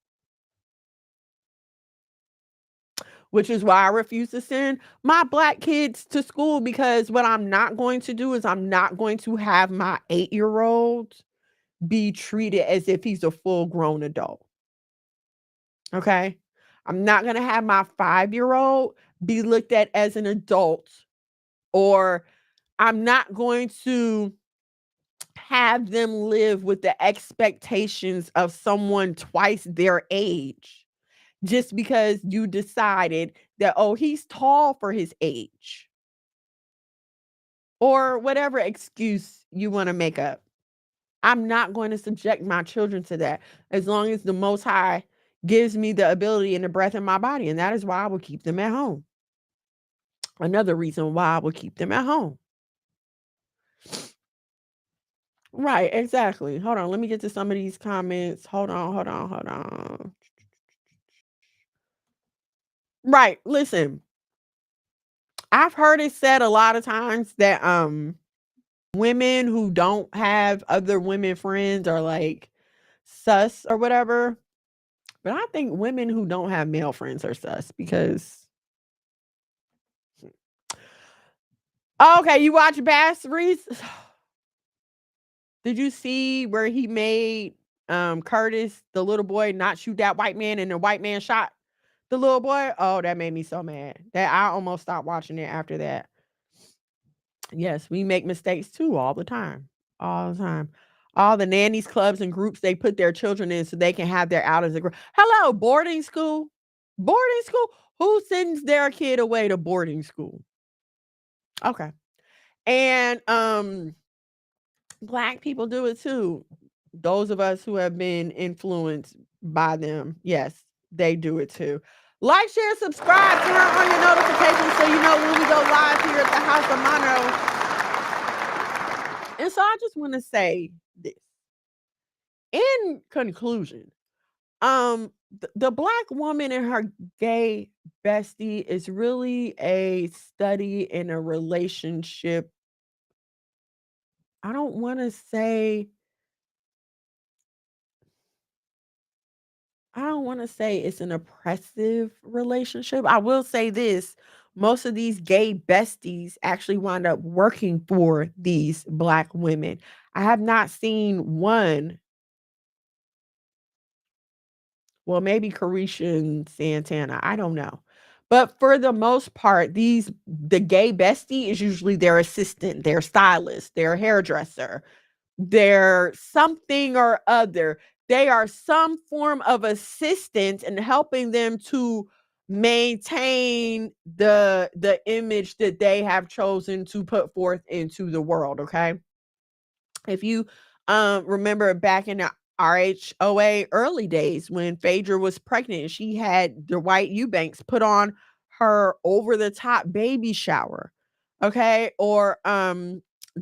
Which is why I refuse to send my Black kids to school, because what I'm not going to do is I'm not going to have my 8-year-old be treated as if he's a full-grown adult. Okay? I'm not going to have my 5-year-old be looked at as an adult, or I'm not going to have them live with the expectations of someone twice their age just because you decided that, oh, he's tall for his age, or whatever excuse you want to make up. I'm not going to subject my children to that as long as the Most High gives me the ability and the breath in my body. And that is why I will keep them at home. Another reason why I will keep them at home. Right, exactly. Hold on. Let me get to some of these comments. Hold on. Right. Listen, I've heard it said a lot of times that women who don't have other women friends are like sus or whatever. But I think women who don't have male friends are sus because okay, you watch Bass Reese? Did you see where he made Curtis, the little boy, not shoot that white man and the white man shot the little boy? Oh, that made me so mad. That I almost stopped watching it after that. Yes, we make mistakes too all the time. All the time. All the nannies clubs and groups they put their children in so they can have their outings. Hello, boarding school. Boarding school? Who sends their kid away to boarding school? Okay. And Black people do it too. Those of us who have been influenced by them, yes, they do it too. Like, share, subscribe, turn on your notifications so you know when we go live here at the House of Mono. And so I just want to say this. In conclusion, the black woman and her gay bestie is really a study in a relationship. I don't want to say it's an oppressive relationship. I will say this, most of these gay besties actually wind up working for these black women. I have not seen one. Well, maybe Carisha and Santana, I don't know. But for the most part, the gay bestie is usually their assistant, their stylist, their hairdresser, their something or other. They are some form of assistant in helping them to maintain the image that they have chosen to put forth into the world, okay? If you remember back in the RHOA early days when Phaedra was pregnant, she had Dwight Eubanks put on her over the top baby shower. Okay. Or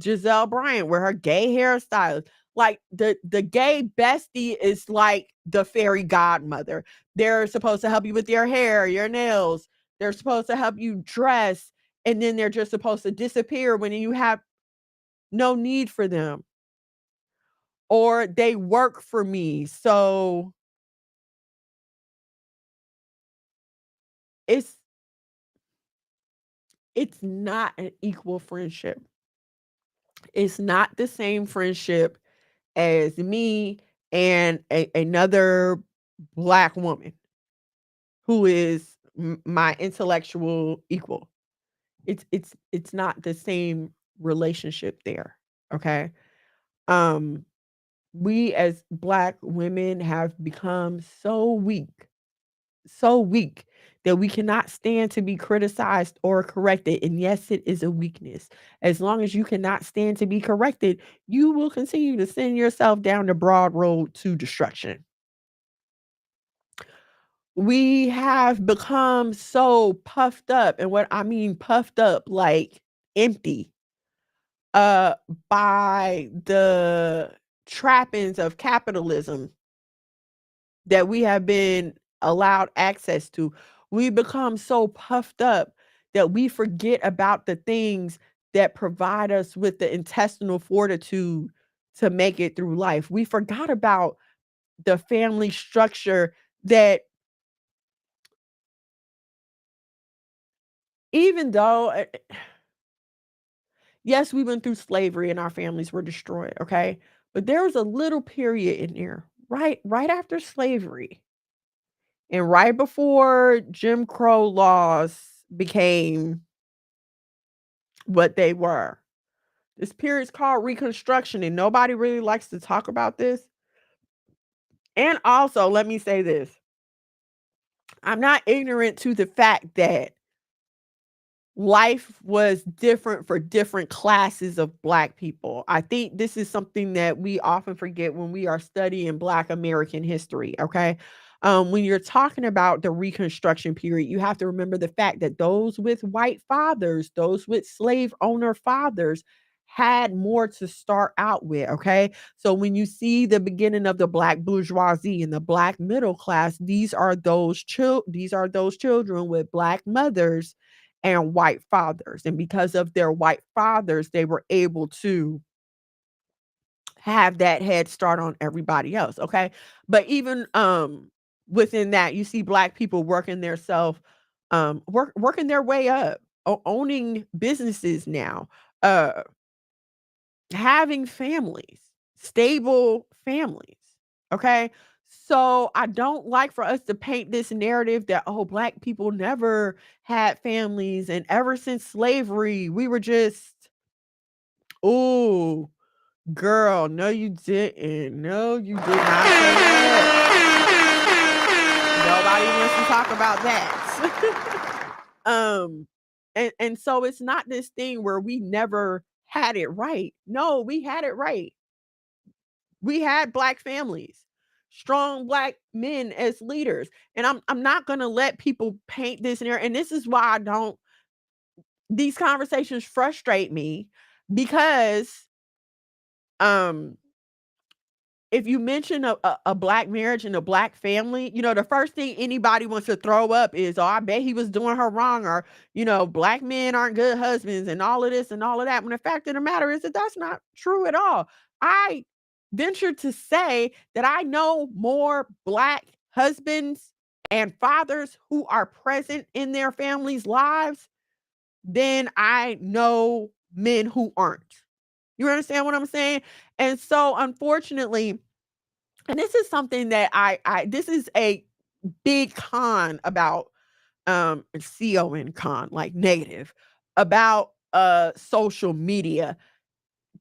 Giselle Bryant with her gay hairstylist. Like the gay bestie is like the fairy godmother. They're supposed to help you with your hair, your nails. They're supposed to help you dress. And then they're just supposed to disappear when you have no need for them, or they work for me. So it's it's not an equal friendship. It's not the same friendship as me and another black woman who is my intellectual equal. It's not the same relationship there. Okay. Um we as black women have become so weak that we cannot stand to be criticized or corrected. And yes, it is a weakness. As long as you cannot stand to be corrected, you will continue to send yourself down the broad road to destruction. We have become so puffed up, and what I mean puffed up, like empty, uh, by the trappings of capitalism that we have been allowed access to. We become so puffed up that we forget about the things that provide us with the intestinal fortitude to make it through life. We forgot about the family structure that, even though yes, we went through slavery and our families were destroyed, okay? But there was a little period in there, right after slavery and right before Jim Crow laws became what they were. This period is called Reconstruction, and nobody really likes to talk about this. And also, let me say this, I'm not ignorant to the fact that life was different for different classes of black people. I think this is something that we often forget when we are studying black American history, okay? When you're talking about the Reconstruction period, you have to remember the fact that those with white fathers, those with slave owner fathers, had more to start out with, okay? So when you see the beginning of the black bourgeoisie and the black middle class, these are those children with black mothers and white fathers. And because of their white fathers, they were able to have that head start on everybody else. Okay. But even within that, you see black people working their self, working their way up, owning businesses now, uh having families, stable families. Okay. So I don't like for us to paint this narrative that, oh, black people never had families. And ever since slavery, we were just, oh, girl, no, you didn't. No, you did not say that. Nobody wants to talk about that. And so it's not this thing where we never had it right. No, we had it right. We had Black families, strong Black men as leaders. And I'm not going to let people paint this in there. And this is why I don't, these conversations frustrate me because um if you mention a Black marriage and a Black family, the first thing anybody wants to throw up is, oh, I bet he was doing her wrong, or, Black men aren't good husbands and all of this and all of that. When the fact of the matter is that that's not true at all. I venture to say that I know more Black husbands and fathers who are present in their families' lives than I know men who aren't. You understand what I'm saying? And so, unfortunately, and this is something that this is a big con about con, like negative, about social media.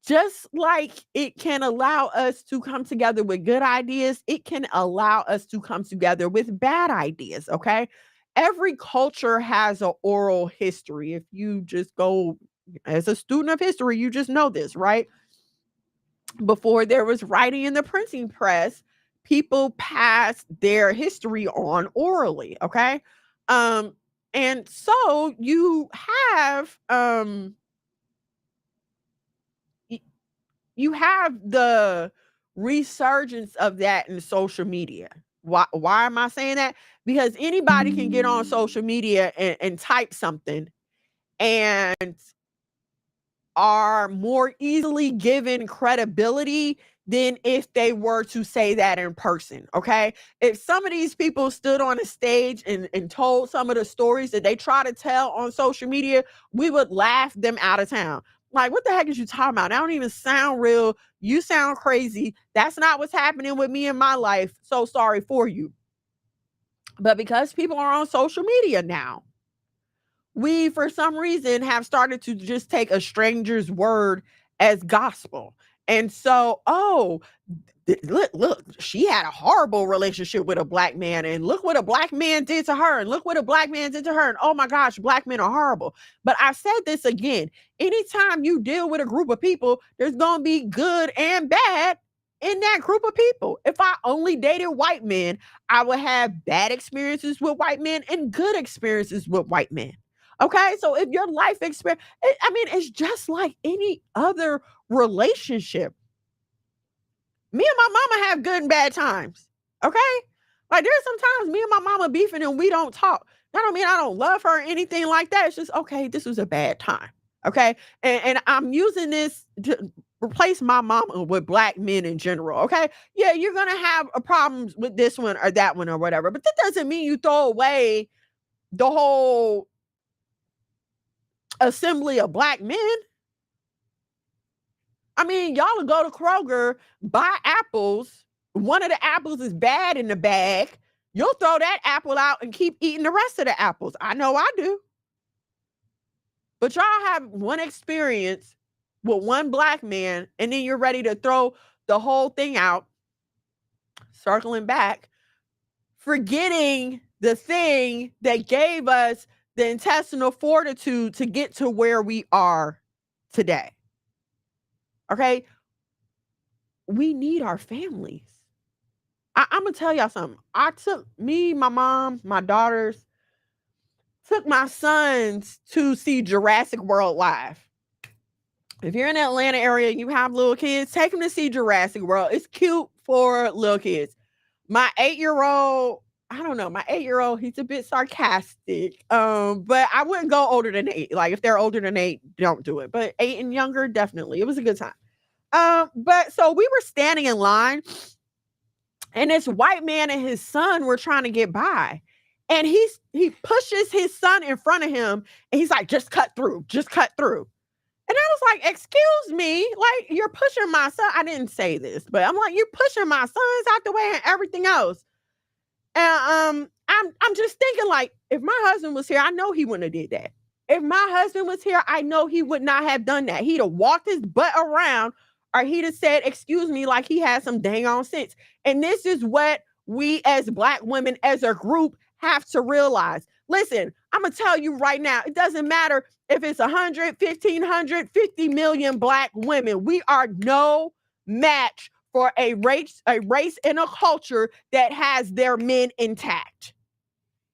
Just like it can allow us to come together with good ideas, it can allow us to come together with bad ideas. Okay. Every culture has an oral history. If you just go as a student of history, you just know this, right? Before there was writing in the printing press, people passed their history on orally. Okay. Um, and so have you have the resurgence of that in social media. Why am I saying that? Because anybody can get on social media and type something and are more easily given credibility than if they were to say that in person. Okay. If some of these people stood on a stage and told some of the stories that they try to tell on social media, we would laugh them out of town. Like, what the heck is you talking about? That don't even sound real. You sound crazy. That's not what's happening with me in my life. So sorry for you. But because people are on social media now, we, for some reason, have started to just take a stranger's word as gospel. And so, look, she had a horrible relationship with a Black man, and look what a Black man did to her, and look what a Black man did to her, and oh my gosh, Black men are horrible. But I said this again, anytime you deal with a group of people, there's going to be good and bad in that group of people. If I only dated white men, I would have bad experiences with white men and good experiences with white men. Okay, so if your life experience, it's just like any other relationship. Me and my mama have good and bad times. Okay, like there's sometimes me and my mama beefing and we don't talk. That don't mean I don't love her or anything like that. It's just, okay, this was a bad time. Okay, and I'm using this to replace my mama with Black men in general. Okay, yeah, you're gonna have a problems with this one or that one or whatever, but that doesn't mean you throw away the whole assembly of Black men. I mean, y'all will go to Kroger, buy apples. One of the apples is bad in the bag. You'll throw that apple out and keep eating the rest of the apples. I know I do. But y'all have one experience with one Black man, and then you're ready to throw the whole thing out, circling back, forgetting the thing that gave us the intestinal fortitude to get to where we are today. Okay? We need our families. I'm going to tell y'all something. I took my mom, my daughters, took my sons to see Jurassic World live. If you're in the Atlanta area and you have little kids, take them to see Jurassic World. It's cute for little kids. My 8-year-old, I don't know, he's a bit sarcastic. But I wouldn't go older than 8. Like, if they're older than 8, don't do it. But 8 and younger, definitely. It was a good time. But so we were standing in line, and this white man and his son were trying to get by. And he pushes his son in front of him, and he's like, just cut through. And I was like, excuse me, like, you're pushing my son. I didn't say this, but I'm like, you're pushing my sons out the way and everything else. And I'm just thinking, like, if my husband was here, I know he wouldn't have did that. If my husband was here, I know he would not have done that. He'd have walked his butt around, or he'd have said, excuse me, like he had some dang on sense. And this is what we as Black women as a group have to realize. Listen, I'm going to tell you right now, it doesn't matter if it's 100, 1,500, 50 million Black women. We are no match for a race and a culture that has their men intact.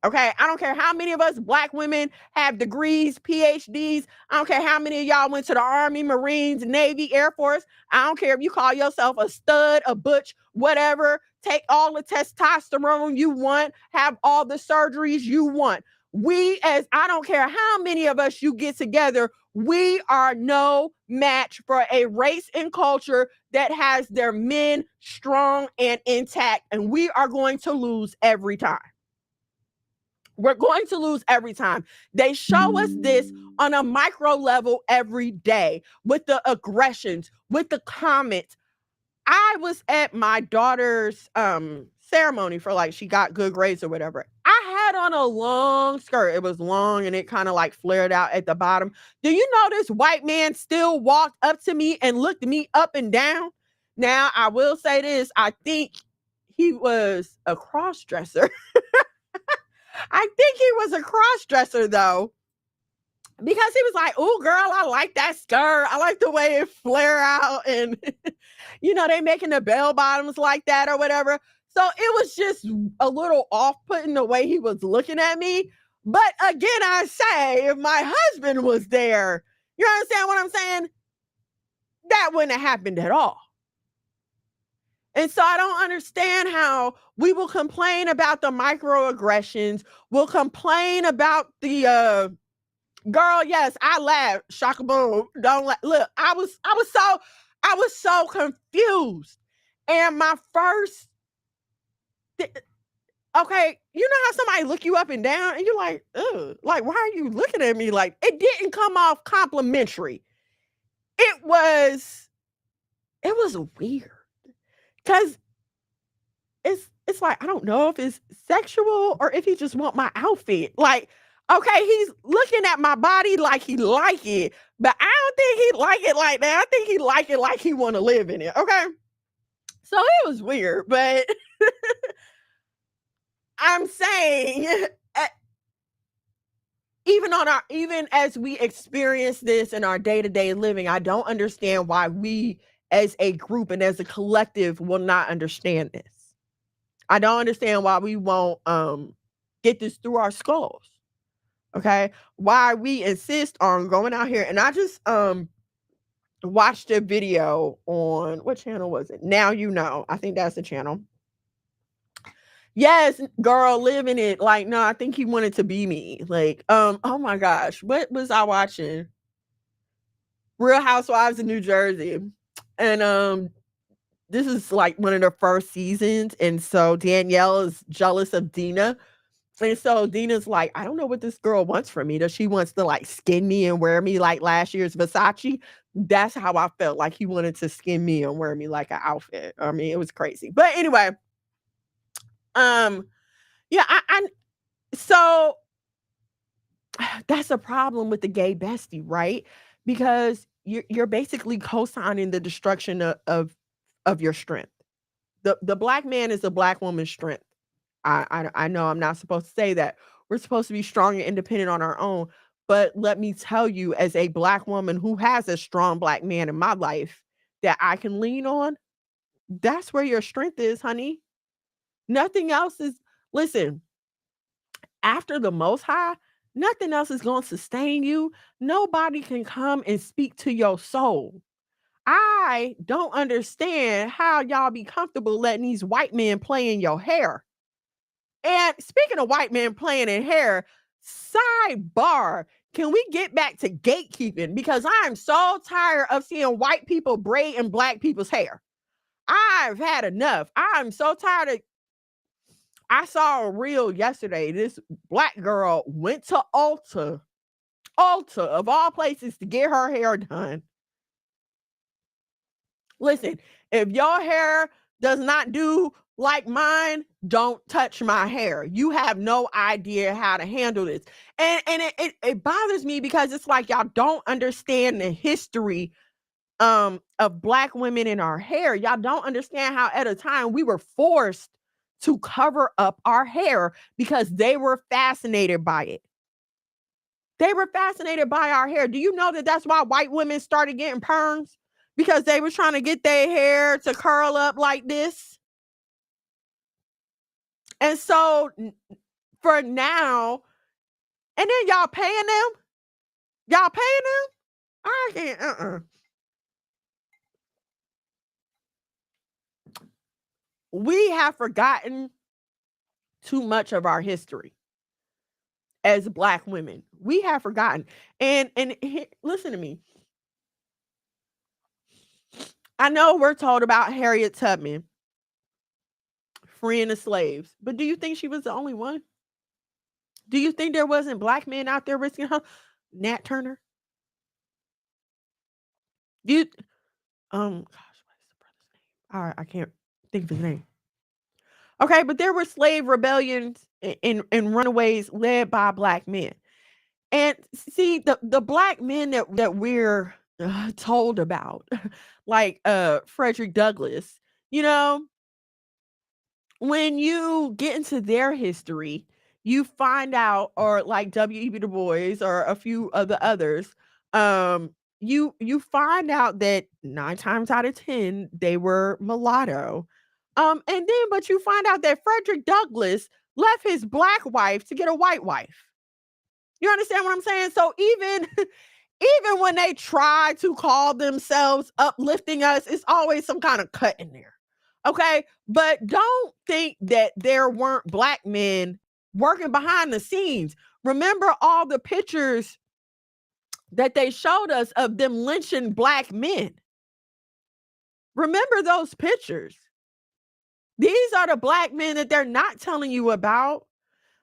Okay, I don't care how many of us Black women have degrees, PhDs. I don't care how many of y'all went to the Army, Marines, Navy, Air Force. I don't care if you call yourself a stud, a butch, whatever. Take all the testosterone you want, have all the surgeries you want. I don't care how many of us you get together, we are no match for a race and culture that has their men strong and intact, and we are going to lose every time. We're going to lose every time. They show us this on a micro level every day with the aggressions, with the comments. I was at my daughter's ceremony for like she got good grades or whatever. I had on a long skirt. It was long and it kind of like flared out at the bottom. Do you know this white man still walked up to me and looked me up and down? Now, I will say this. I think he was a cross-dresser. I think he was a cross-dresser though, because he was like, "Oh, girl, I like that skirt. I like the way it flare out." And, they making the bell bottoms like that or whatever. So it was just a little off-putting the way he was looking at me. But again, I say, if my husband was there, you understand what I'm saying? That wouldn't have happened at all. And so I don't understand how we will complain about the microaggressions. We'll complain about the girl. Yes, I laughed. Shaka boom. Don't look. I was so confused. And my first, okay, you know how somebody look you up and down, and you're like, ugh, like why are you looking at me? Like it didn't come off complimentary. It was weird. Because it's like, I don't know if it's sexual or if he just want my outfit. Like, okay, he's looking at my body like he like it, but I don't think he like it like that. I think he like it like he want to live in it. Okay. So it was weird, but I'm saying even as we experience this in our day-to-day living, I don't understand why we as a group and as a collective will not understand this. I don't understand why we won't get this through our skulls. Okay? Why we insist on going out here. And I just watched a video on, what channel was it? Now You Know. I think that's the channel. Yes, girl, living it. Like, no, I think he wanted to be me. Like, oh my gosh, what was I watching? Real Housewives of New Jersey. And this is like one of the first seasons. And so Danielle is jealous of Dina. And so Dina's like, I don't know what this girl wants from me. Does she wants to like skin me and wear me like last year's Versace? That's how I felt, like he wanted to skin me and wear me like an outfit. I mean, it was crazy. But anyway, yeah, so that's a problem with the gay bestie, right? Because you're basically co-signing the destruction of your strength. The black man is a black woman's strength. I know I'm not supposed to say that. We're supposed to be strong and independent on our own. But let me tell you, as a black woman who has a strong black man in my life that I can lean on, that's where your strength is, honey. Nothing else is, listen, after the Most High, nothing else is going to sustain you. Nobody can come and speak to your soul. I don't understand how y'all be comfortable letting these white men play in your hair. And speaking of white men playing in hair, sidebar, can we get back to gatekeeping? Because I'm so tired of seeing white people braid in black people's hair. I've had enough. I'm so tired of. I saw a reel yesterday. This black girl went to Ulta of all places, to get her hair done. Listen, if your hair does not do like mine, don't touch my hair. You have no idea how to handle this. And it bothers me because it's like y'all don't understand the history of black women in our hair. Y'all don't understand how at a time we were forced to cover up our hair because they were fascinated by it. They were fascinated by our hair. Do you know that that's why white women started getting perms? because they was trying to get their hair to curl up like this. And so for now, and then y'all paying them? Y'all paying them? I can't, We have forgotten too much of our history as Black women. We have forgotten. And listen to me. I know we're told about Harriet Tubman freeing the slaves, but do you think she was the only one? Do you think there wasn't Black men out there risking her? Nat Turner? You gosh, what is the brother's name? All right, I can't think of his name. Okay, but there were slave rebellions and runaways led by Black men. And see, the Black men that we're told about, like Frederick Douglass, you know, when you get into their history, you find out, or like W.E.B. Du Bois or a few of the others, you find out that 9 times out of 10 they were mulatto. And then but you find out that Frederick Douglass left his Black wife to get a white wife. You understand what I'm saying? So even when they try to call themselves uplifting us, it's always some kind of cut in there. Okay? But don't think that there weren't Black men working behind the scenes. Remember all the pictures that they showed us of them lynching Black men. Remember those pictures. These are the Black men that they're not telling you about.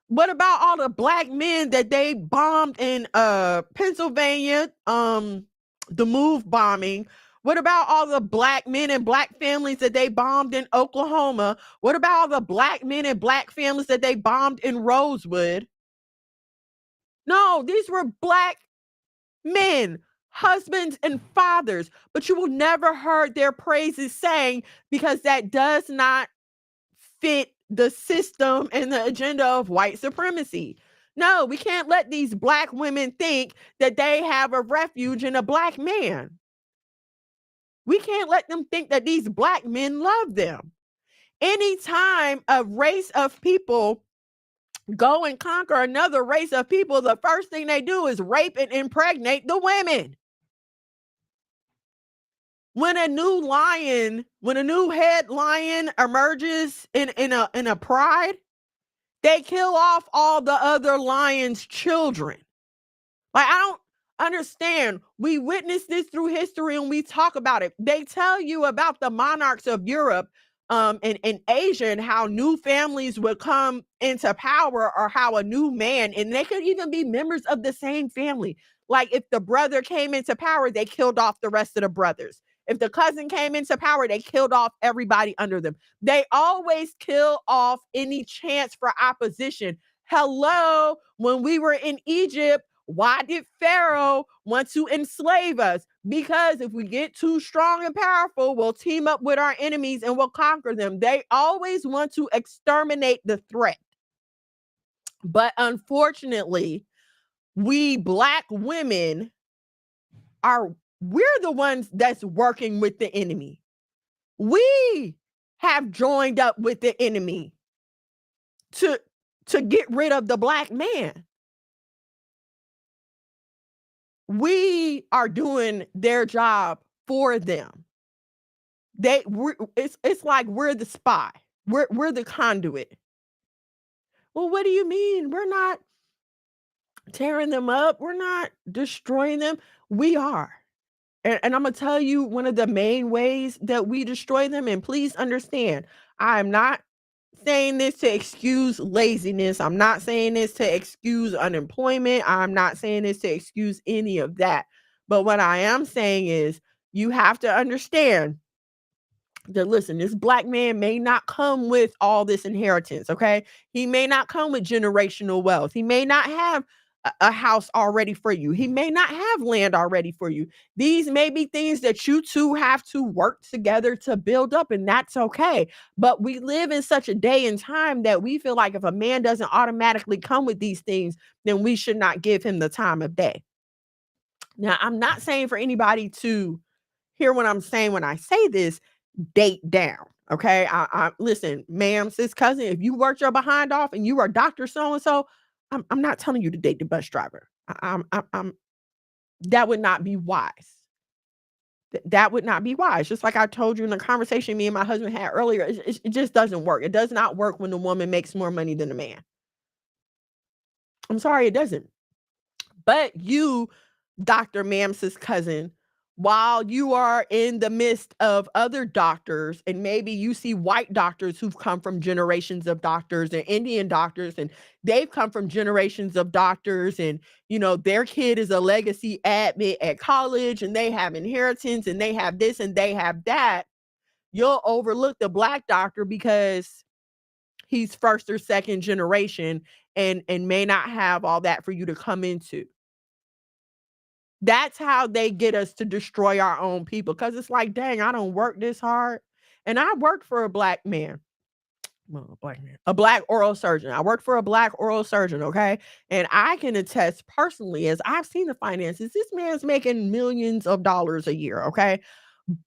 What about all the Black men that they bombed in Pennsylvania, the move bombing? What about all the Black men and Black families that they bombed in Oklahoma? What about all the Black men and Black families that they bombed in Rosewood? No, these were Black men, husbands and fathers, but you will never heard their praises sang because that does not fit the system and the agenda of white supremacy. No, we can't let these Black women think that they have a refuge in a Black man. We can't let them think that these Black men love them. Anytime a race of people go and conquer another race of people, the first thing they do is rape and impregnate the women. When a new head lion emerges in a pride, they kill off all the other lions' children. Like, I don't understand. We witness this through history and we talk about it. They tell you about the monarchs of Europe and Asia and how new families would come into power, or how a new man, and they could even be members of the same family. Like if the brother came into power, they killed off the rest of the brothers. If the cousin came into power, they killed off everybody under them. They always kill off any chance for opposition. Hello, when we were in Egypt, why did Pharaoh want to enslave us? Because if we get too strong and powerful, we'll team up with our enemies and we'll conquer them. They always want to exterminate the threat. But unfortunately, we Black women we're the ones that's working with the enemy. We have joined up with the enemy to get rid of the Black man. We are doing their job for them. It's like we're the spy. We're the conduit. Well, what do you mean? We're not tearing them up. We're not destroying them. We are. And I'm going to tell you one of the main ways that we destroy them. And please understand, I'm not saying this to excuse laziness. I'm not saying this to excuse unemployment. I'm not saying this to excuse any of that. But what I am saying is you have to understand that, listen, this Black man may not come with all this inheritance, okay? He may not come with generational wealth. He may not have a house already for you. He may not have land already for you. These may be things that you two have to work together to build up, and that's okay. But we live in such a day and time that we feel like if a man doesn't automatically come with these things, then we should not give him the time of day. Now, I'm not saying for anybody to hear what I'm saying when I say this, date down. Okay. I listen, ma'am, sis, cousin, if you worked your behind off and you are Dr. So-and-so, I'm not telling you to date the bus driver. I'm that would not be wise. That would not be wise. Just like I told you in the conversation me and my husband had earlier, it just doesn't work. It does not work when the woman makes more money than the man. I'm sorry, it doesn't. But you, Dr. Mams's cousin, while you are in the midst of other doctors, and maybe you see white doctors who've come from generations of doctors and Indian doctors, and they've come from generations of doctors, and their kid is a legacy admit at college, and they have inheritance, and they have this and they have that. You'll overlook the black doctor because he's first or second generation and may not have all that for you to come into. That's how they get us to destroy our own people. Cause it's like, dang, I don't work this hard. And I worked for a black man. Well, a black oral surgeon. I worked for a black oral surgeon, okay? And I can attest personally, as I've seen the finances, this man's making millions of dollars a year, okay?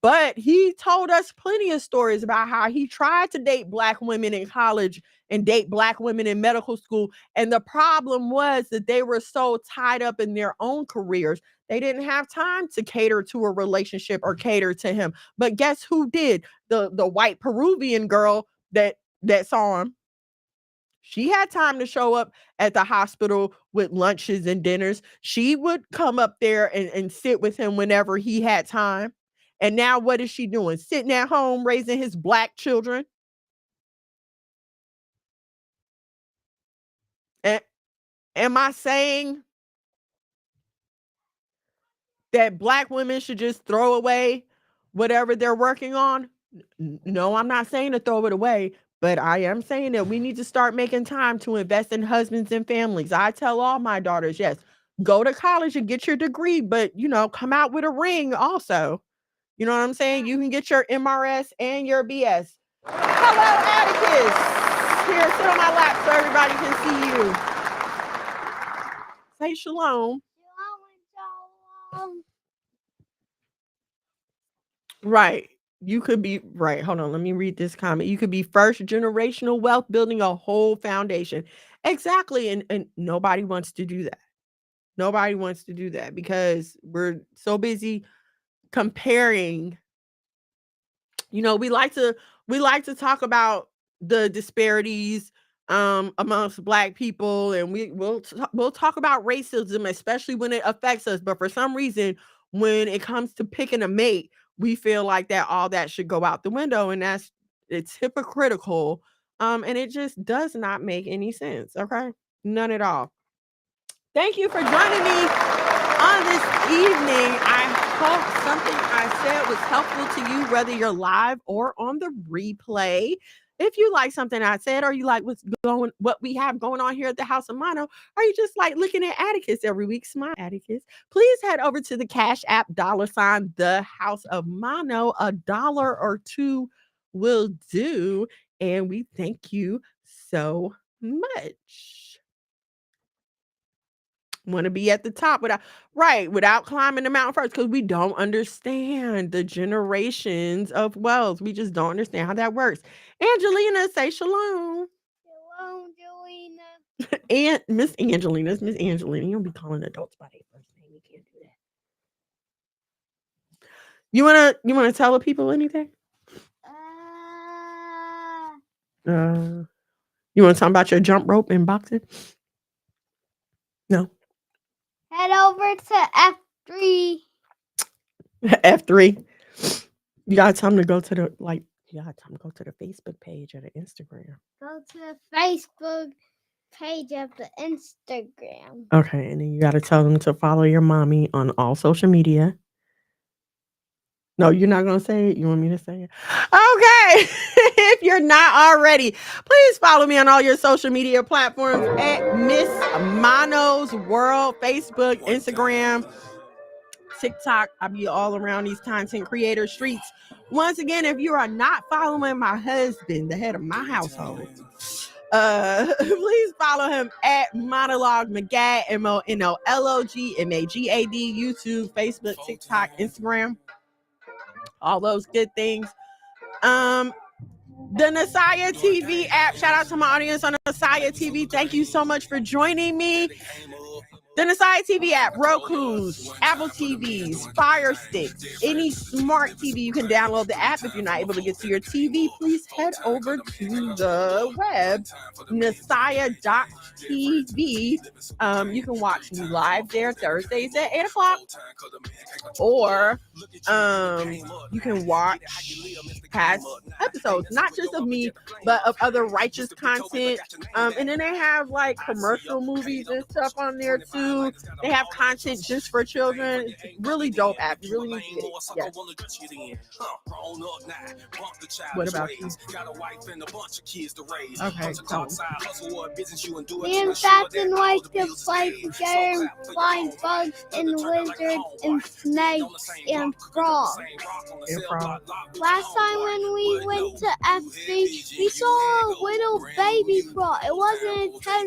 But he told us plenty of stories about how he tried to date black women in college and date black women in medical school. And the problem was that they were so tied up in their own careers. They didn't have time to cater to a relationship or cater to him. But guess who did? The white Peruvian girl that saw him. She had time to show up at the hospital with lunches and dinners. She would come up there and sit with him whenever he had time. And now what is she doing? Sitting at home raising his black children. And am I saying that black women should just throw away whatever they're working on? No, I'm not saying to throw it away, but I am saying that we need to start making time to invest in husbands and families. I tell all my daughters, yes, go to college and get your degree, but come out with a ring also. You know what I'm saying? You can get your MRS and your BS. Hello, Atticus. Here, sit on my lap so everybody can see you. Say shalom. Shalom. Right. You could be right. Hold on. Let me read this comment. You could be first generational wealth building a whole foundation. Exactly. And nobody wants to do that. Nobody wants to do that because we're so busy comparing. We like to talk about the disparities amongst black people, and we'll talk about racism, especially when it affects us. But for some reason, when it comes to picking a mate, we feel like that all that should go out the window, and it's hypocritical. And it just does not make any sense. Okay, none at all. Thank you for joining me on this evening. I hope something I said was helpful to you, whether you're live or on the replay. If you like something I said, or you like what we have going on here at the House of Mono, or you just like looking at Atticus every week, smile Atticus, please head over to the Cash App $ the House of Mono. $1 or $2 will do. And we thank you so much. Want to be at the top without climbing the mountain first, because we don't understand the generations of wealth. We just don't understand how that works. Angelina, say shalom. Shalom, Angelina. And Miss Angelina. You don't be calling adults by their first name. You can't do that. You wanna tell the people anything? You want to talk about your jump rope and boxing? No. Head over to F3. F3. You got time to go to the Facebook page or the Instagram. Go to the Facebook page of the Instagram. Okay, and then you got to tell them to follow your mommy on all social media. No, you're not going to say it? You want me to say it? Okay. If you're not already, please follow me on all your social media platforms at Miss Mono's World, Facebook, Instagram, TikTok. I'll be all around these content creator streets. Once again, if you are not following my husband, the head of my household, please follow him at Monologue Magad, MONOLOG MAGAD, YouTube, Facebook, TikTok, Instagram. all those good things. The Nasaya TV app. Shout out to my audience on Nasaya TV. Thank you so much for joining me. The Nasaya TV app, Roku's, Apple TVs, Fire Sticks, any smart TV, you can download the app. If you're not able to get to your TV, please head over to the web, Nasaya.tv. You can watch me live there Thursdays at 8 o'clock. Or you can watch past episodes, not just of me, but of other righteous content. And then they have like commercial movies and stuff on there too. They have content just for children. It's really dope app. You really need to get it. Yes. What about you? Okay, so Me and Captain like to play together and find bugs and lizards and snakes and frogs. Last time when we went to FC, we saw a little baby frog. It wasn't a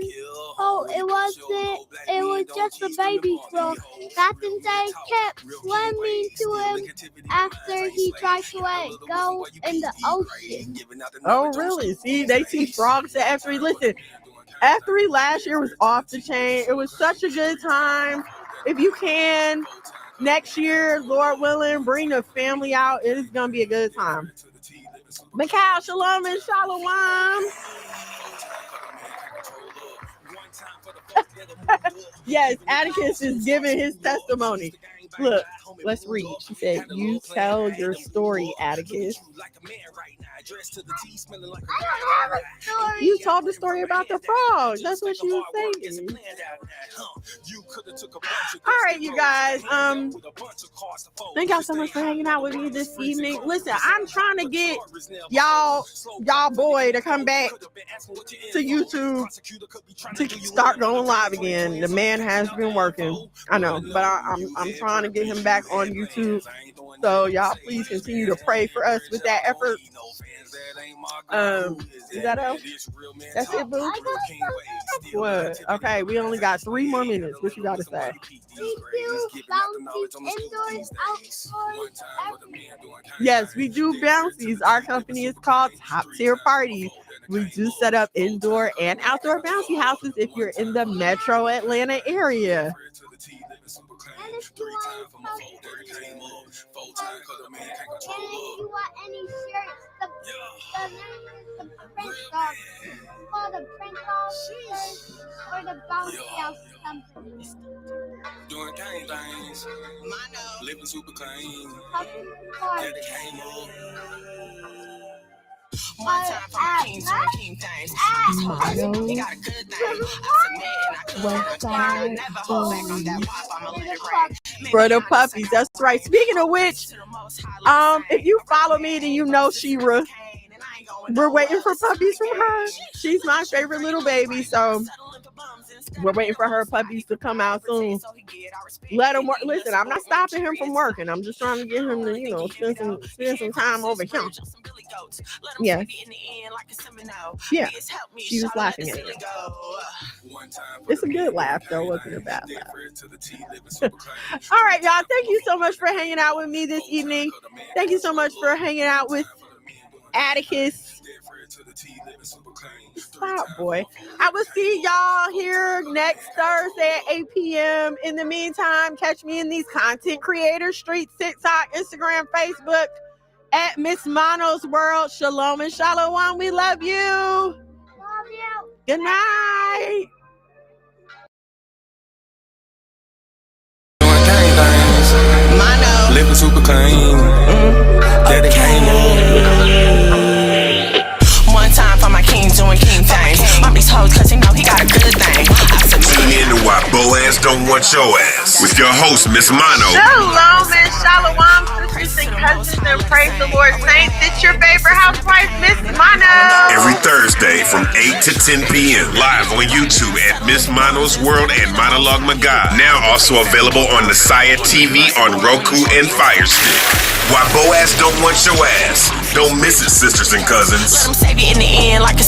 it was just a baby frog. Captain said kept swimming to him after he tried to let it go in the ocean. Oh, really? See, they teach frogs at F3. Listen, F3 last year was off the chain. It was such a good time. If you can, next year, Lord willing, bring the family out. It is going to be a good time. Mikhail, shalom and shalom. Yes, Atticus is giving his testimony. Look, let's read. She said, you tell your story, Atticus. I don't have a story. You told the story about the frog. That's what she was saying. All right, you guys. Thank y'all so much for hanging out with me this evening. Listen, I'm trying to get y'all boy to come back to YouTube to start going live again. The man has been working. I know, but I'm trying to get him back on YouTube. So y'all please continue to pray for us with that effort. Is that all? That's it, boo? What? Okay, we only got 3 more minutes. What you got to say? We do bounties indoors, outdoors, Yes, we do bouncies. Our company is called Top Tier Parties. We do set up indoor and outdoor bouncy houses if you're in the metro Atlanta area. And if you want any shirts, the name is the Print Dog. Call the Print Dog or the Bouncy House Company. Doing gang things, living super clean. Daddy came up. One time for my king doing king things. He got a good thing. I submit and I never hold back on that wop. I'ma let it rain. For the puppies, that's right. Speaking of which, if you follow me, then you know Shira. We're waiting for puppies from her. She's my favorite little baby, so we're waiting for her puppies to come out soon. Let him work. Listen, I'm not stopping him from working. I'm just trying to get him to, spend some time over here. Yeah. Yeah. She was laughing at me. It's a good laugh, though. It wasn't a bad laugh. All right, y'all. Thank you so much for hanging out with me this evening. Thank you so much for hanging out with Atticus. Stop, boy. I will see y'all here next Thursday at 8 p.m. In the meantime, catch me in these content creator streets, TikTok, Instagram, Facebook, at Miss Mono's World. Shalom and shalom. We love you. Love you. Good night. Doing gang things, living super clean. Daddy came up. One time for my king doing king things. Mom these hoes cause he know he got a good thing. Tune in to Why Boaz Don't Want Your Ass with your host, Miss Mono. Shalom and shalom, sisters and cousins, and praise the Lord saints. It's your favorite housewife, Miss Mono. Every Thursday from 8 to 10 p.m. live on YouTube at Miss Mono's World and Monologue Magog. Now also available on Nasaya TV on Roku and Fire Stick. Why Boaz Don't Want Your Ass. Don't miss it, sisters and cousins. Let him save you in the end like a